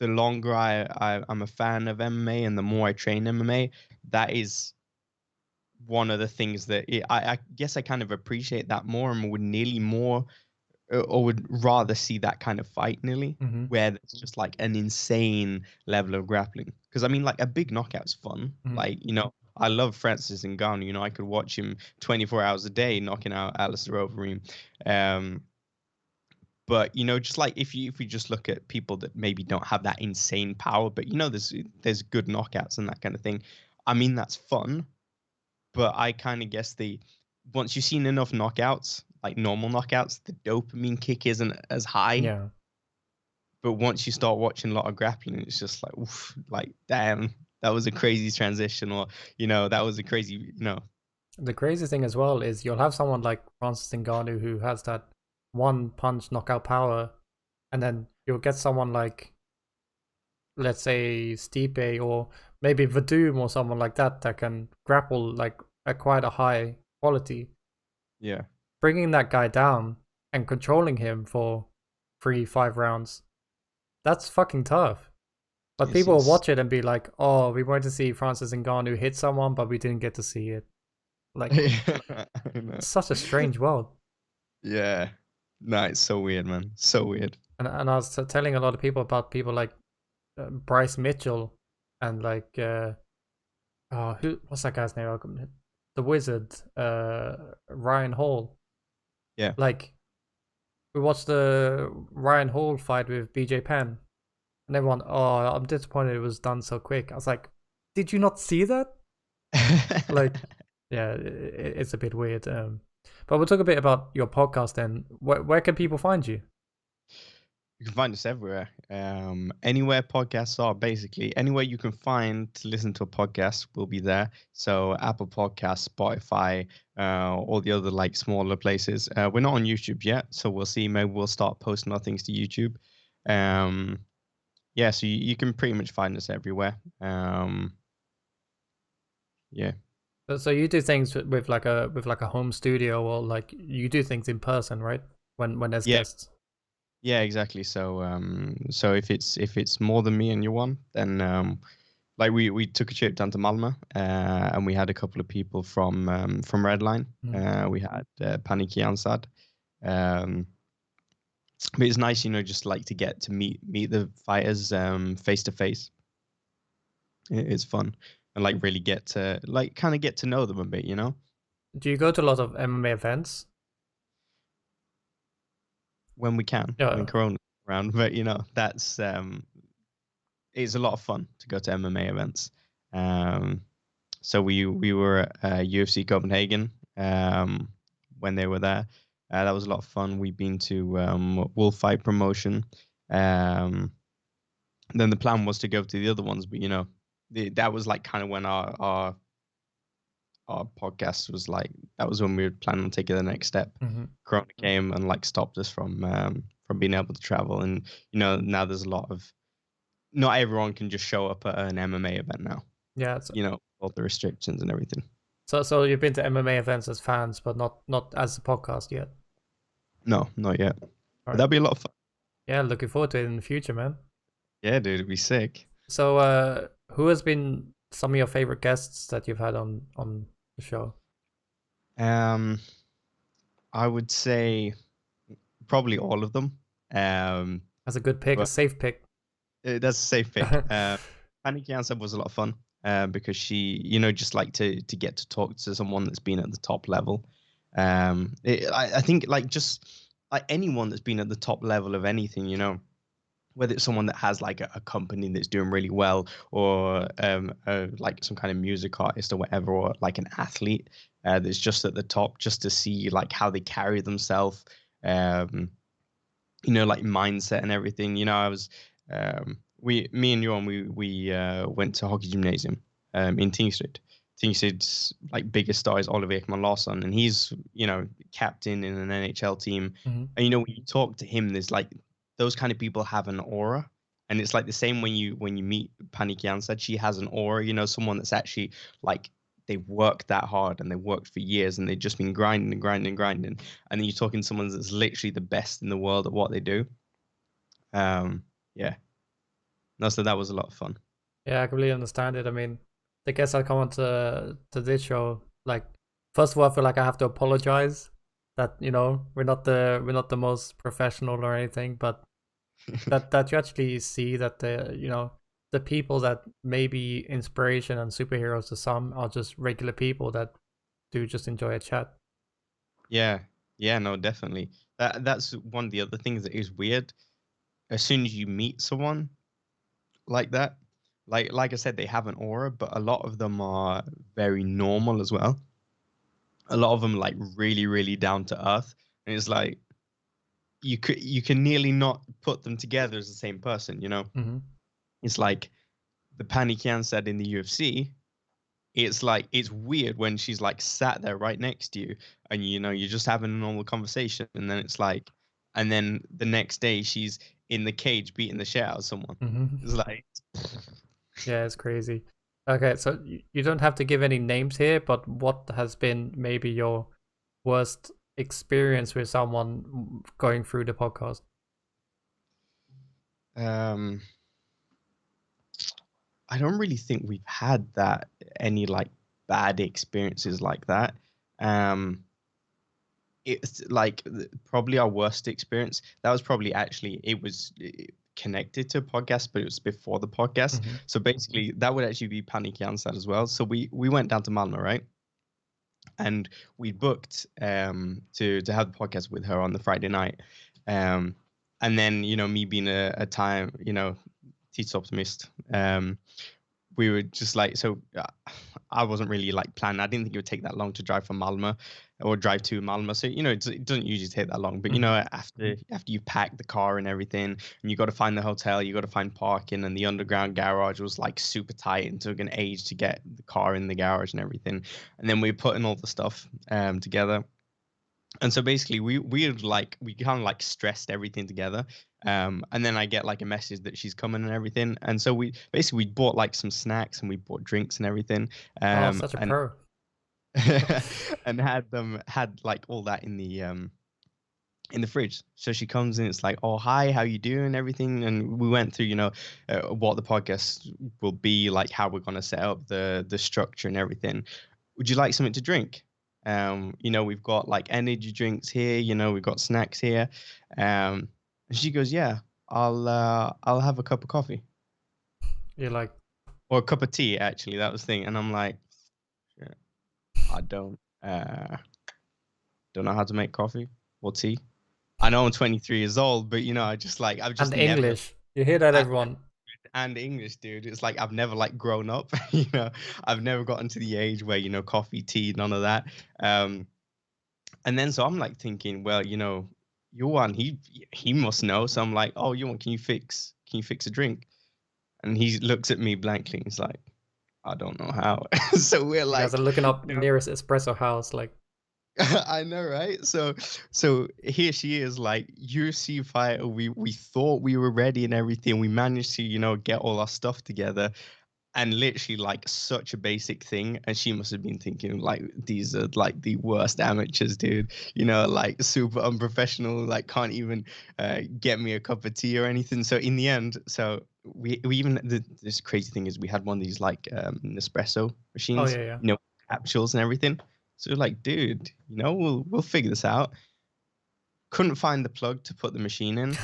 longer I'm a fan of MMA, and the more I train MMA, that is one of the things that I guess I kind of appreciate that more, and would nearly more, or would rather see that kind of fight nearly, where it's just like an insane level of grappling. Because I mean, like, a big knockout's fun. Like, I love Francis Ngannou. I could watch him 24 hours a day knocking out Alistair Overeem. But just like, if we just look at people that maybe don't have that insane power, but there's good knockouts and that kind of thing. I mean, that's fun. But I kind of guess once you've seen enough knockouts, like normal knockouts, the dopamine kick isn't as high. Yeah. But once you start watching a lot of grappling, it's just like, oof, like, damn, that was a crazy transition, or that was a crazy, The crazy thing as well is you'll have someone like Francis Ngannou who has that one punch knockout power, and then you'll get someone like, let's say, Stipe, or maybe Vadum, or someone like that can grapple like at quite a high quality. Yeah. Bringing that guy down and controlling him for 3-5 rounds, that's fucking tough. But people will watch it and be like, oh, we wanted to see Francis Ngannou hit someone, but we didn't get to see it. Like, it's such a strange world. Yeah. No, it's so weird, man. So weird. And I was telling a lot of people about people like Bryce Mitchell, and like, what's that guy's name? The Wizard, Ryan Hall. Yeah. Like, we watched the Ryan Hall fight with BJ Penn, and everyone, oh, I'm disappointed it was done so quick. I was like, did you not see that? Like, yeah, it's a bit weird. But we'll talk a bit about your podcast then. Where can people find you? You can find us everywhere. Anywhere podcasts are, basically. Anywhere you can find to listen to a podcast, will be there. So Apple Podcasts, Spotify, all the other like smaller places. We're not on YouTube yet, so we'll see. Maybe we'll start posting our things to YouTube. Yeah, so you can pretty much find us everywhere. Yeah. So you do things with like a home studio, or like you do things in person, right? When there's guests. Yeah, exactly. So if it's more than me and you one, then like we took a trip down to Malmö, and we had a couple of people from Redline. We had Paniki Ansad. Um, but it's nice, just like to get to meet the fighters face to face. It's fun and like really get to like kind of get to know them a bit, Do you go to a lot of MMA events? when we can, when Yeah. Corona's around. But that's it's a lot of fun to go to MMA events. Um, so we were at UFC Copenhagen when they were there. That was a lot of fun. We've been to Wolf Fight Promotion. Then the plan was to go to the other ones, but that was like kind of when our podcast was like, that was when we were planning on taking the next step. Corona came and like stopped us from being able to travel, and now there's a lot of, not everyone can just show up at an MMA event now. Yeah. All the restrictions and everything. So you've been to MMA events as fans, but not as a podcast yet. No, not yet. All But right. that'd be a lot of fun. Yeah, looking forward to it in the future, man. Yeah, dude, it'd be sick. So, who has been some of your favorite guests that you've had on the show? I would say probably all of them. That's a good pick, a safe pick. That's a safe pick. Panic Jansen was a lot of fun because she, just like to get to talk to someone that's been at the top level. I think like just like anyone that's been at the top level of anything, whether it's someone that has like a company that's doing really well, or like some kind of music artist or whatever, or like an athlete that's just at the top, just to see like how they carry themselves, like mindset and everything. I was me and Johan, we went to hockey gymnasium in Tingsryd. Tingsryd's like biggest star is Oliver Ekman Larsson, and he's captain in an NHL team. And when you talk to him, there's like those kind of people have an aura, and it's like the same when you meet Panik Jansad. She has an aura, someone that's actually like they've worked that hard and they've worked for years and they've just been grinding and grinding and grinding. And then you're talking to someone that's literally the best in the world at what they do. Yeah. No, so that was a lot of fun. Yeah, I completely understand it. I mean, the guests that come on to this show, like, first of all, I feel like I have to apologize that we're not the most professional or anything, but that you actually see that the people that may be inspiration and superheroes to some are just regular people that do just enjoy a chat. Yeah, no, definitely. That's one of the other things that is weird. As soon as you meet someone like that, like I said, they have an aura, but a lot of them are very normal as well. A lot of them like really, really down to earth, and it's like you can nearly not put them together as the same person. It's like the Panikian said in the UFC. It's like it's weird when she's like sat there right next to you, and you're just having a normal conversation, and then it's like, and then the next day she's in the cage beating the shit out of someone. It's like, yeah, it's crazy. Okay, so you don't have to give any names here, but what has been maybe your worst experience with someone going through the podcast? I don't really think we've had any like bad experiences like that. It's like probably our worst experience. That was probably it was connected to a podcast, but it was before the podcast. So basically, that would actually be Panik Jansad as well. So we went down to Malmö, right? And we booked to have the podcast with her on the Friday night. And then me being a time tidsoptimist, we were just like, so I wasn't really like planning. I didn't think it would take that long to drive from Malmö or drive to Malmö. So, it doesn't usually take that long, but after you've packed the car and everything, and you got to find the hotel, you got to find parking, and the underground garage was like super tight and took an age to get the car in the garage and everything. And then we were putting all the stuff together. And so basically we kind of like stressed everything together. And then I get like a message that she's coming and everything. And so we bought like some snacks and we bought drinks and everything. Such a pro. And had like all that in the in the fridge. So she comes in, it's like, oh, hi, how you doing, everything. And we went through, what the podcast will be like, how we're going to set up the structure and everything. Would you like something to drink? We've got like energy drinks here, we've got snacks here. And she goes, yeah, I'll have a cup of coffee. You're like, or a cup of tea, actually, that was the thing. And I'm like, yeah, I don't know how to make coffee or tea. I know I'm 23 years old, but I've just and never. English. You hear that, everyone? And English, dude. It's like I've never like grown up. I've never gotten to the age where coffee, tea, none of that. And then so I'm like thinking, well, Yuan, he must know. So I'm like, oh, Yuan, can you fix a drink? And he looks at me blankly. And he's like, I don't know how. So we're like, you guys are looking up nearest espresso house, like. I know, right? So here she is, like, UFC fighter. We thought we were ready and everything. We managed to, get all our stuff together, and literally like such a basic thing. And she must have been thinking like, these are like the worst amateurs, dude. Like super unprofessional. Like can't even get me a cup of tea or anything. So in the end, we even this crazy thing is we had one of these like Nespresso machines. Oh yeah. Capsules and everything. So we're like, dude, we'll figure this out. Couldn't find the plug to put the machine in.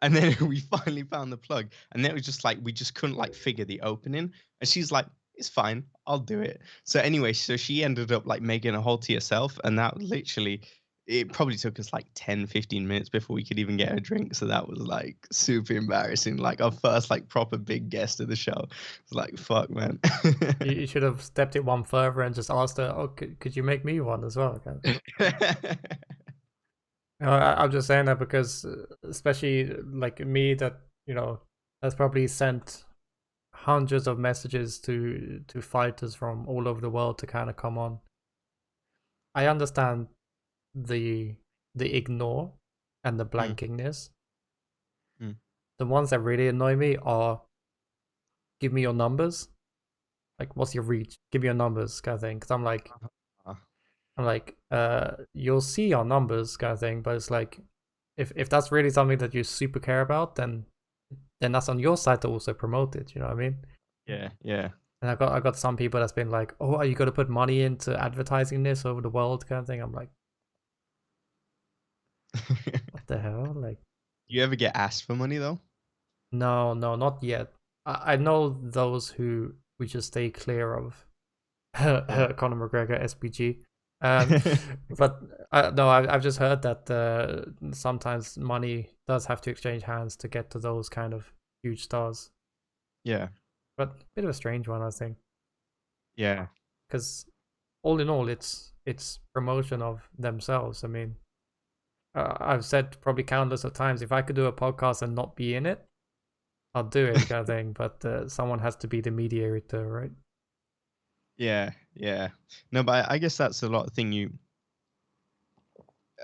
And then we finally found the plug. And then it was just like, we just couldn't like figure the opening. And she's like, it's fine, I'll do it. So anyway, so she ended up like making a whole tea herself. And that literally, it probably took us like 10, 15 minutes before we could even get a drink. So that was like super embarrassing. Like our first like proper big guest of the show. It's like, fuck, man. You should have stepped it one further and just asked her, oh, could you make me one as well? I'm just saying that because especially like me that, has probably sent hundreds of messages to fighters from all over the world to kind of come on. I understand the ignore and the blankingness. The ones that really annoy me are, give me your numbers, like what's your reach, give me your numbers kind of thing. Because I'm like you'll see our numbers kind of thing, but it's like if that's really something that you super care about, then that's on your side to also promote it, you know what I mean? Yeah. And I got some people that's been like, oh, are you gonna put money into advertising this over the world kind of thing? I'm like, what the hell? Like, you ever get asked for money though? No, not yet. I know those who we should stay clear of. Conor McGregor, SPG. But I've just heard that sometimes money does have to exchange hands to get to those kind of huge stars. Yeah. But a bit of a strange one, I think. Yeah. Because all in all, it's promotion of themselves. I mean, I've said probably countless of times, if I could do a podcast and not be in it, I'll do it kind of thing. But someone has to be the mediator, right? Yeah. No, but I guess that's a lot of thing.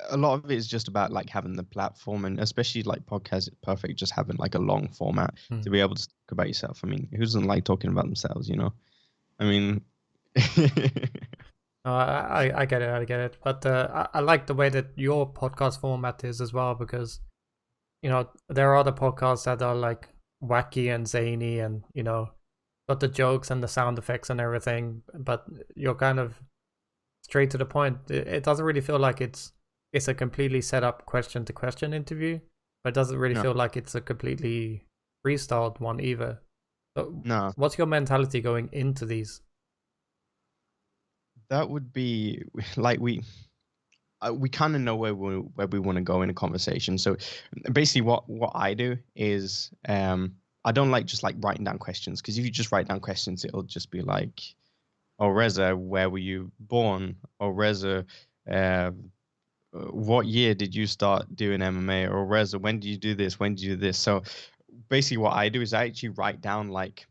A lot of it is just about like having the platform, and especially like podcasts, it's perfect just having like a long format to be able to talk about yourself. I mean, who doesn't like talking about themselves, I mean, I get it. But I like the way that your podcast format is as well, because there are other podcasts that are like wacky and zany and got the jokes and the sound effects and everything, but you're kind of straight to the point. It doesn't really feel like it's a completely set up question to question interview, but it doesn't really feel like it's a completely freestyled one either. So no. What's your mentality going into these? That would be like we kind of know where we want to go in a conversation. So basically what I do is I don't like just like writing down questions, because if you just write down questions, it'll just be like, oh, Reza, where were you born? Or Reza, what year did you start doing MMA? Or Reza, when did you do this? When did you do this? So basically what I do is I actually write down like,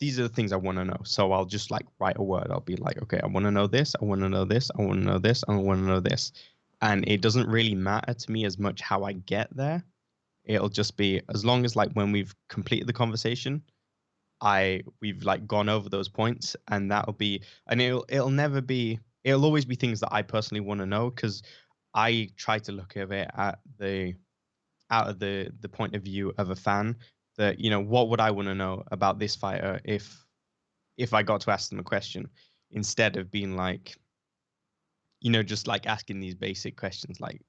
these are the things I want to know. So I'll just like write a word. I'll be like, okay, I want to know this. I want to know this. I want to know this. I want to know this. And it doesn't really matter to me as much how I get there. It'll just be, as long as like when we've completed the conversation, we've like gone over those points, and that'll be, and it'll always be things that I personally want to know, because I try to look at it at the out of the point of view of a fan. That, you know, what would I want to know about this fighter if I got to ask them a question, instead of being like, you know, just like asking these basic questions like,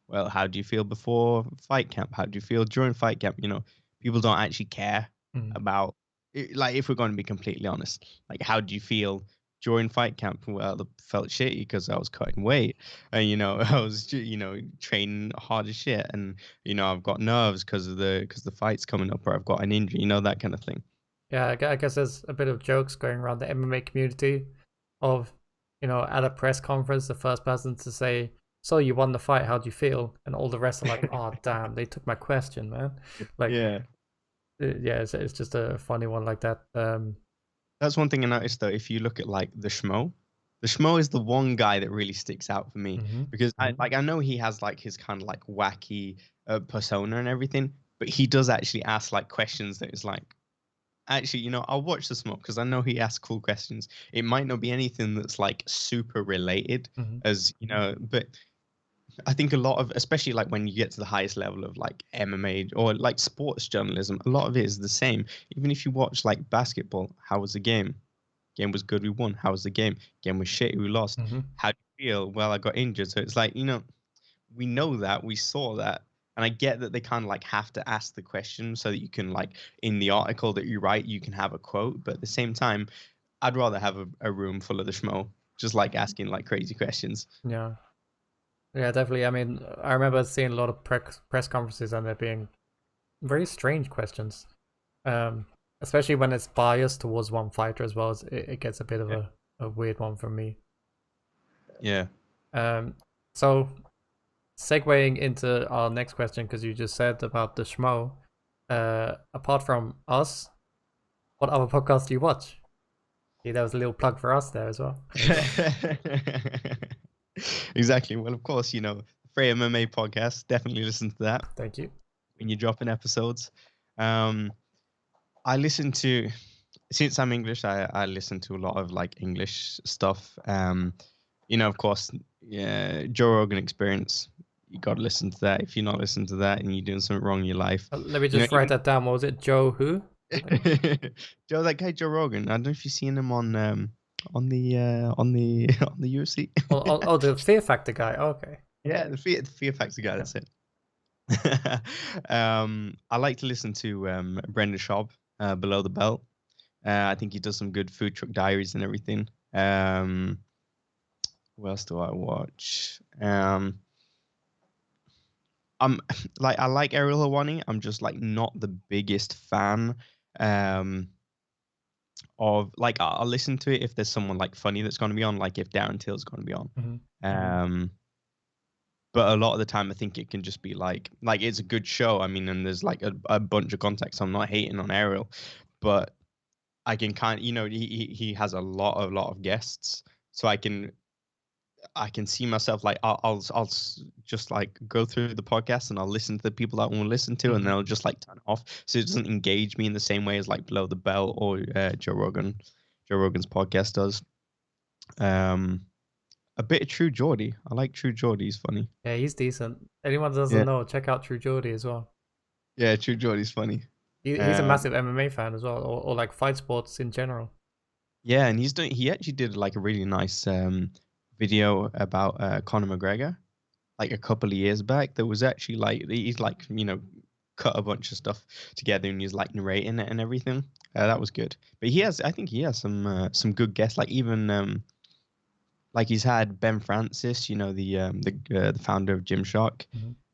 well, how do you feel before fight camp? How do you feel during fight camp? You know, people don't actually care about it. Like, if we're going to be completely honest, like, how do you feel during fight camp? Well, I felt shitty because I was cutting weight, and, you know, I was, you know, training hard as shit, and, you know, I've got nerves because the fight's coming up, or I've got an injury, you know, that kind of thing. Yeah, I guess there's a bit of jokes going around the MMA community of, you know, at a press conference, the first person to say, "So you won the fight, how do you feel?" And all the rest are like, "Oh, damn, they took my question, man." Like, Yeah. yeah, it's just a funny one like that. That's one thing I noticed, though. If you look at like the Schmo is the one guy that really sticks out for me, because I know he has like his kind of like wacky persona and everything, but he does actually ask like questions that is like, actually, you know, I'll watch the Smoke because I know he asks cool questions. It might not be anything that's like super related, as you know, but I think a lot of, especially like when you get to the highest level of like MMA or like sports journalism, a lot of it is the same. Even if you watch like basketball, how was the game? Game was good, we won. How was the game? Game was shit, we lost. How do you feel? Well, I got injured. So it's like, you know, we know that, we saw that. And I get that they kind of like have to ask the question so that you can, like, in the article that you write, you can have a quote. But at the same time, I'd rather have a room full of the schmo, just like asking like crazy questions. Yeah. Yeah, definitely. I mean, I remember seeing a lot of press conferences and there being very strange questions, especially when it's biased towards one fighter as well. It gets a bit of a weird one for me. Yeah. So segueing into our next question, because you just said about the schmo, apart from us, what other podcasts do you watch? Yeah, that was a little plug for us there as well. Exactly. Well, of course, you know, Freja MMA podcast. Definitely listen to that Thank you. when you're dropping episodes. I listen to, since I'm English, I listen to a lot of like English stuff. You know, of course, yeah, Joe Rogan Experience. You got to listen to that. If you're not listening to that and you're doing something wrong in your life, Let me you know, just write that down. What was it? Joe who? Joe, that guy Joe Rogan. I don't know if you've seen him on on the UFC. Oh, the Fear Factor guy. Oh, okay. Yeah, the Fear Factor guy. That's it. I like to listen to Brendan Schaub, Below the Belt. I think he does some good food truck diaries and everything. What else do I watch? I'm like, I like Ariel Helwani. I'm just like not the biggest fan of, like, I'll listen to it if there's someone like funny that's going to be on, like if Darren Till's going to be on. But a lot of the time I think it can just be like it's a good show. I mean, and there's like a bunch of context. I'm not hating on Ariel, but I can kind of, you know, he has a lot of guests, so I can see myself like I'll just like go through the podcast and I'll listen to the people that I want to listen to, and then I'll just like turn it off, so it doesn't engage me in the same way as like Below the Belt or Joe Rogan's podcast does. A bit of True Geordie. I like True Geordie. He's funny. Yeah, he's decent. Anyone that doesn't Yeah, know, check out True Geordie as well. yeah, True Geordie's funny. He's a massive MMA fan as well, or like fight sports in general. Yeah, and he actually did like a really nice video about Conor McGregor like a couple of years back. That was actually like, he's like, you know, cut a bunch of stuff together and he's like narrating it and everything. That was good. But I think he has some good guests. Like even like he's had Ben Francis, you know, the founder of Gymshark,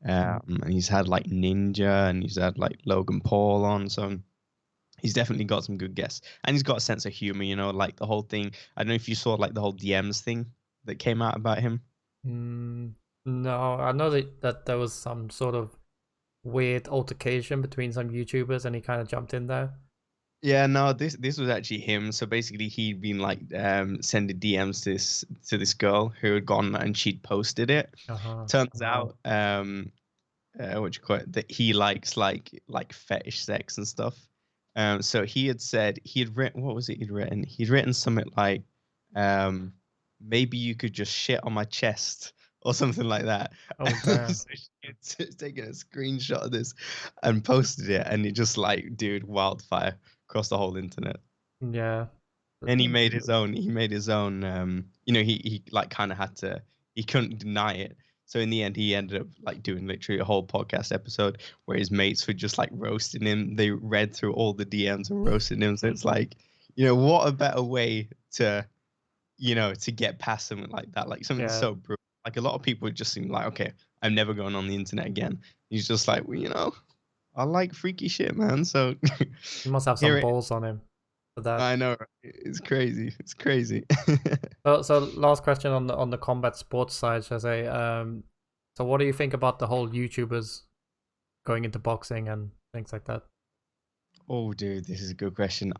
and he's had like Ninja, and he's had like Logan Paul on. So he's definitely got some good guests, and he's got a sense of humor. You know, like the whole thing. I don't know if you saw like the whole DMs thing that came out about him. No, I know that there was some sort of weird altercation between some YouTubers, and he kind of jumped in there. Yeah, no, this was actually him. So basically, he'd been like sending DMs to this girl who had gone and she'd posted it. Turns out, what you call it, that he likes like fetish sex and stuff. So he had said he'd written, what was it he'd written? He'd written something like, maybe you could just shit on my chest or something like that. Oh damn. So she's taking a screenshot of this and posted it, and it just like, dude, wildfire across the whole internet. Yeah. And he made his own. He like kind of had to. He couldn't deny it. So in the end, he ended up like doing literally a whole podcast episode where his mates were just like roasting him. They read through all the DMs and roasting him. So it's like, what a better way to, to get past something like that, like something so brutal. Like a lot of people just seem like, okay, I'm never going on the internet again. He's just like, well, I like freaky shit, man. So he must have some balls on him for that. I know, it's crazy. It's crazy. So last question on the combat sports side, shall I say? So what do you think about the whole YouTubers going into boxing and things like that? Oh, dude, this is a good question.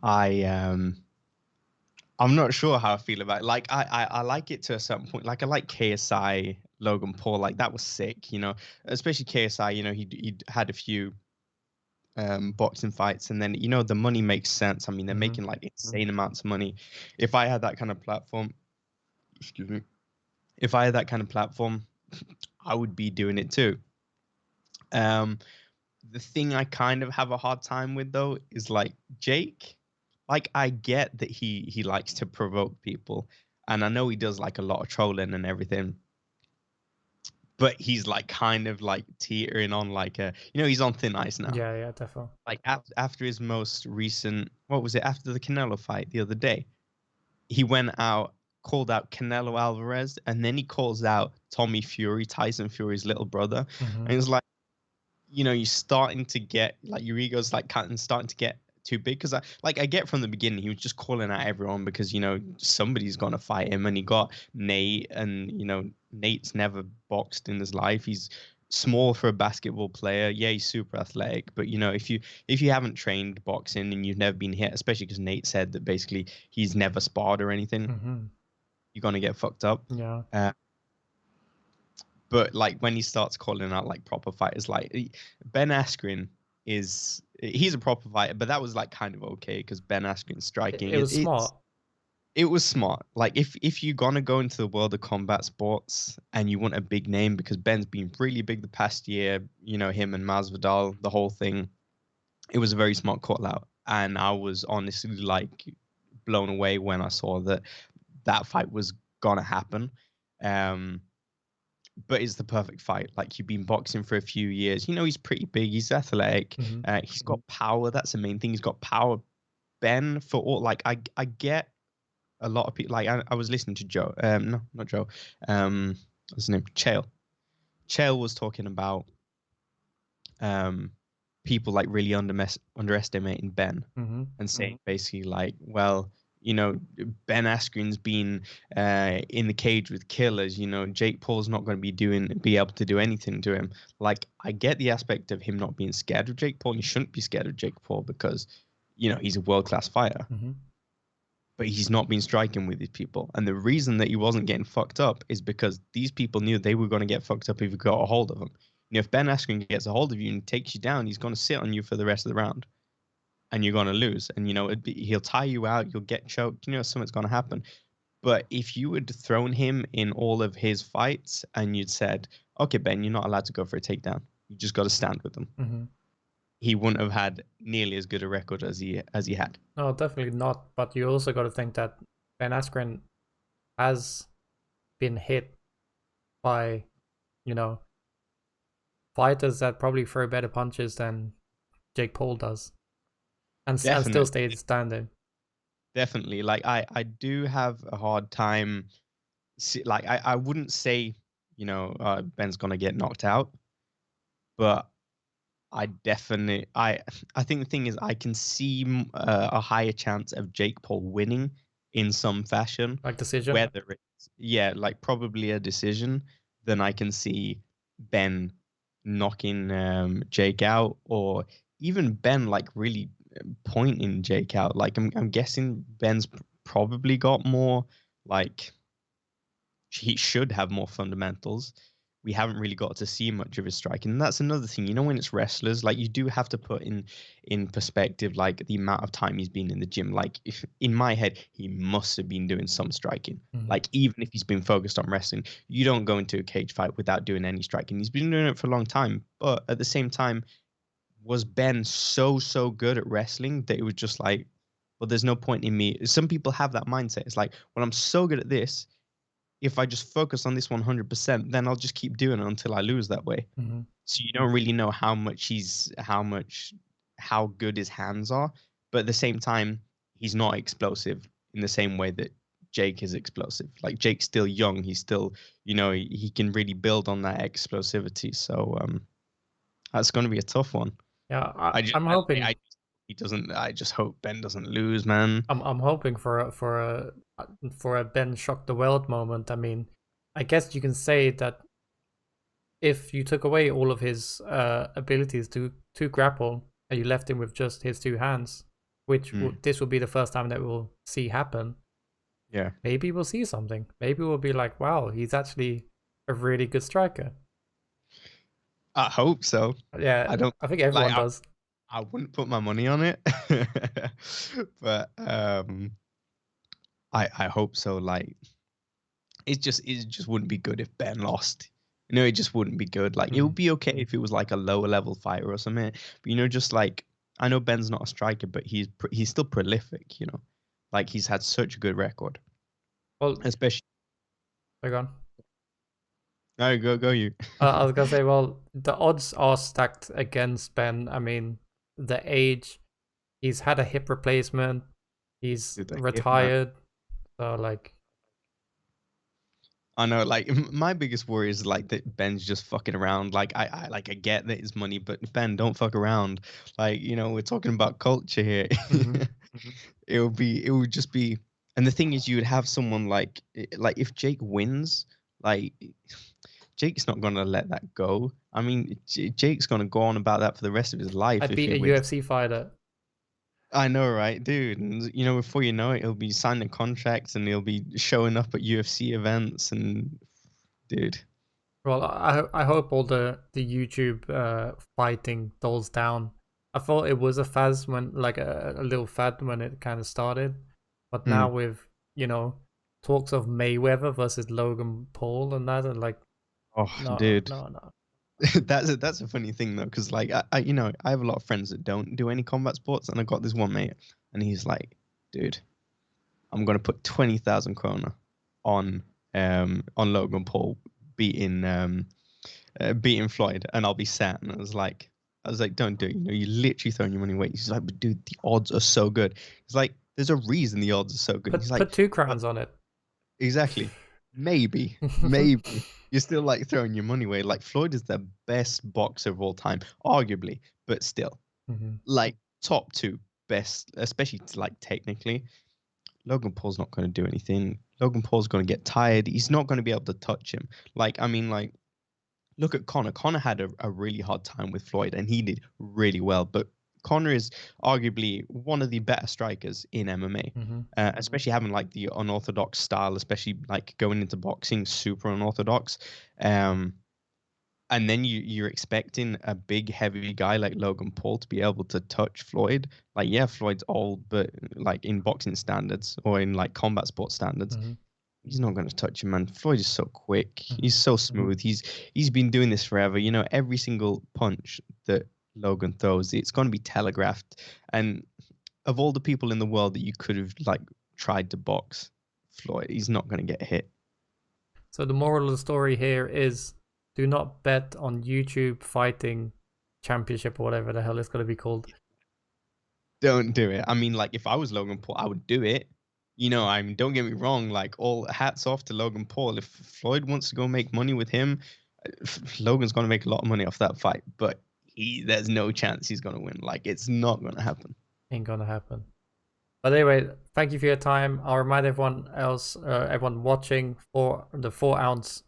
I'm not sure how I feel about it. Like, I like it to a certain point. Like, I like KSI, Logan Paul. Like, that was sick, especially KSI. He had a few boxing fights, and then the money makes sense. I mean, they're making like insane amounts of money. If I had that kind of platform, excuse me, if I had that kind of platform, I would be doing it too. The thing I kind of have a hard time with though is like Jake. Like, I get that he likes to provoke people, and I know he does like a lot of trolling and everything, but he's like kind of like teetering on like he's on thin ice now. Yeah, definitely. Like after his most recent, what was it, after the Canelo fight the other day, he went out, called out Canelo Alvarez, and then he calls out Tommy Fury, Tyson Fury's little brother, and it's like, you're starting to get like your ego's like kind of starting to get too big, because I get from the beginning he was just calling out everyone because somebody's gonna fight him, and he got Nate, and Nate's never boxed in his life. He's small for a basketball player. Yeah, he's super athletic, but if you haven't trained boxing and you've never been hit, especially because Nate said that basically he's never sparred or anything, you're gonna get fucked up. Yeah. But like when he starts calling out like proper fighters, like Ben Askren he's a proper fighter, but that was like kind of okay because Ben Askren's striking. It was smart. It was smart. Like if you're gonna go into the world of combat sports and you want a big name, because Ben's been really big the past year, him and Masvidal, the whole thing, it was a very smart call out. And I was honestly like blown away when I saw that fight was gonna happen. But it's the perfect fight. Like, you've been boxing for a few years. He's pretty big. He's athletic. He's got power. That's the main thing. He's got power. Ben, for all, like, I get a lot of people. Like, I was listening to Joe. No, not Joe. What's his name? Chael. Chael was talking about people like really underestimating Ben and saying basically like, well, Ben Askren's been in the cage with killers. Jake Paul's not going to be able to do anything to him. Like, I get the aspect of him not being scared of Jake Paul. And you shouldn't be scared of Jake Paul because, he's a world-class fighter. But he's not been striking with these people. And the reason that he wasn't getting fucked up is because these people knew they were going to get fucked up if you got a hold of him. If Ben Askren gets a hold of you and takes you down, he's going to sit on you for the rest of the round. And you're going to lose. And, he'll tie you out. You'll get choked. Something's going to happen. But if you had thrown him in all of his fights and you'd said, okay, Ben, you're not allowed to go for a takedown. You just got to stand with them. He wouldn't have had nearly as good a record as he had. No, definitely not. But you also got to think that Ben Askren has been hit by, fighters that probably throw better punches than Jake Paul does. And still stayed standing. Definitely. Like, I do have a hard time. Like, I wouldn't say, Ben's going to get knocked out. But I definitely, I think the thing is, I can see a higher chance of Jake Paul winning in some fashion. Like decision? Whether it's, like probably a decision, than I can see Ben knocking Jake out, or even Ben like really pointing Jake out. Like, I'm guessing Ben's probably got more, like, he should have more fundamentals. we haven't really got to see much of his striking. And that's another thing, you know, when it's wrestlers, like you do have to put in perspective, like the amount of time he's been in the gym. Like if in my head, he must have been doing some striking. Like even if he's been focused on wrestling, you don't go into a cage fight without doing any striking. He's been doing it for a long time. But at the same time, was Ben so good at wrestling that it was just like, well, there's no point in me. Some people have that mindset. It's like, well, I'm so good at this. If I just focus on this 100%, then I'll just keep doing it until I lose that way. So you don't really know how good his hands are. But at the same time, he's not explosive in the same way that Jake is explosive. Like Jake's still young. He's still, you know, he can really build on that explosivity. So that's going to be a tough one. Yeah, I'm hoping he doesn't. I just hope Ben doesn't lose, man. I'm hoping for a Ben shock the world moment. I mean, I guess you can say that if you took away all of his abilities to grapple and you left him with just his two hands, which this will be the first time that we'll see happen. Yeah. Maybe we'll see something. Maybe we'll be like, wow, he's actually a really good striker. I hope so. Yeah, I think everyone does. I wouldn't put my money on it, but I hope so. Like, it just wouldn't be good if Ben lost. You know, it just wouldn't be good. Like, it would be okay if it was like a lower level fighter or something. But you know, just like, I know Ben's not a striker, but he's still prolific. You know, like he's had such a good record. Well, especially. Go on. No, go you. I was gonna say, well, the odds are stacked against Ben. I mean, the age, he's had a hip replacement, he's retired, so like. I know, like my biggest worry is like that Ben's just fucking around. Like I get that it's money, but Ben, don't fuck around. Like, you know, we're talking about culture here. It would just be, and the thing is, you would have someone like if Jake wins, like Jake's not gonna let that go. I mean, Jake's gonna go on about that for the rest of his life. I'd beat a UFC fighter. I know, right, dude? And you know, before you know it, he'll be signing contracts and he'll be showing up at UFC events. And dude, well, I hope all the YouTube fighting dulls down. I thought it was a fad when, like a little fad when it kind of started, but now with, you know, talks of Mayweather versus Logan Paul and that, and like, dude, no. that's a funny thing though, because like I you know, I have a lot of friends that don't do any combat sports, and I got this one mate, and he's like, dude, I'm gonna put 20,000 krona on Logan Paul beating Floyd, and I'll be sad. And I was like, don't do it. You know, you're literally throwing your money away. He's like, but dude, the odds are so good. He's like, there's a reason the odds are so good. He's like, put 2 crowns on it. Exactly. Maybe. You're still like throwing your money away. Like Floyd is the best boxer of all time, arguably, but still, like top 2 best, especially like technically. Logan Paul's not going to do anything. Logan Paul's going to get tired. He's not going to be able to touch him. Like, I mean, like, look at Conor. Conor had a really hard time with Floyd, and he did really well. But Conor is arguably one of the better strikers in MMA, especially having like the unorthodox style, especially like going into boxing, super unorthodox. And then you're expecting a big, heavy guy like Logan Paul to be able to touch Floyd. Like, yeah, Floyd's old, but like in boxing standards or in like combat sports standards, he's not going to touch him, man. Floyd is so quick. He's so smooth. He's been doing this forever. You know, every single punch that Logan throws, it's going to be telegraphed. And of all the people in the world that you could have like tried to box, Floyd, he's not going to get hit. So the moral of the story here is, do not bet on YouTube fighting championship or whatever the hell it's going to be called. Don't do it. I mean, like, if I was Logan Paul, I would do it. You know, I mean, don't get me wrong. Like, all hats off to Logan Paul. If Floyd wants to go make money with him, Logan's going to make a lot of money off that fight. But there's no chance he's going to win. Like, it's not going to happen. Ain't going to happen. But anyway, thank you for your time. I'll remind everyone else, everyone watching, for the 4-ounce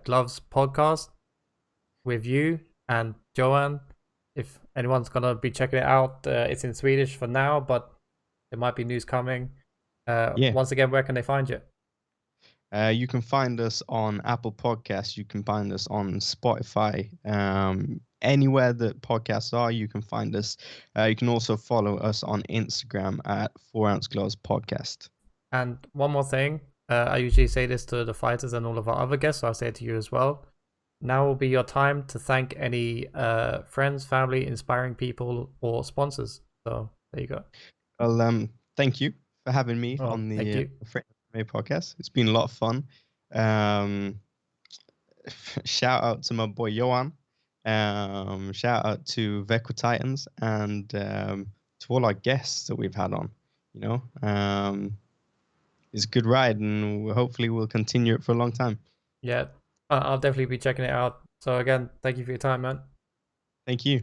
Gloves podcast with you and Johan. If anyone's gonna be checking it out, it's in Swedish for now, but there might be news coming. Once again, where can they find you? You can find us on Apple Podcasts. You can find us on Spotify. Anywhere that podcasts are, you can find us. You can also follow us on Instagram at 4 Ounce Gloves Podcast. And one more thing, I usually say this to the fighters and all of our other guests, so I'll say it to you as well. Now will be your time to thank any friends, family, inspiring people, or sponsors. So there you go. Well, thank you for having me on the Freja MMA podcast. It's been a lot of fun. Shout out to my boy Johan. Shout out to Veco Titans and to all our guests that we've had on. It's a good ride, and hopefully we'll continue it for a long time. Yeah, I'll definitely be checking it out. So again, thank you for your time, man. Thank you.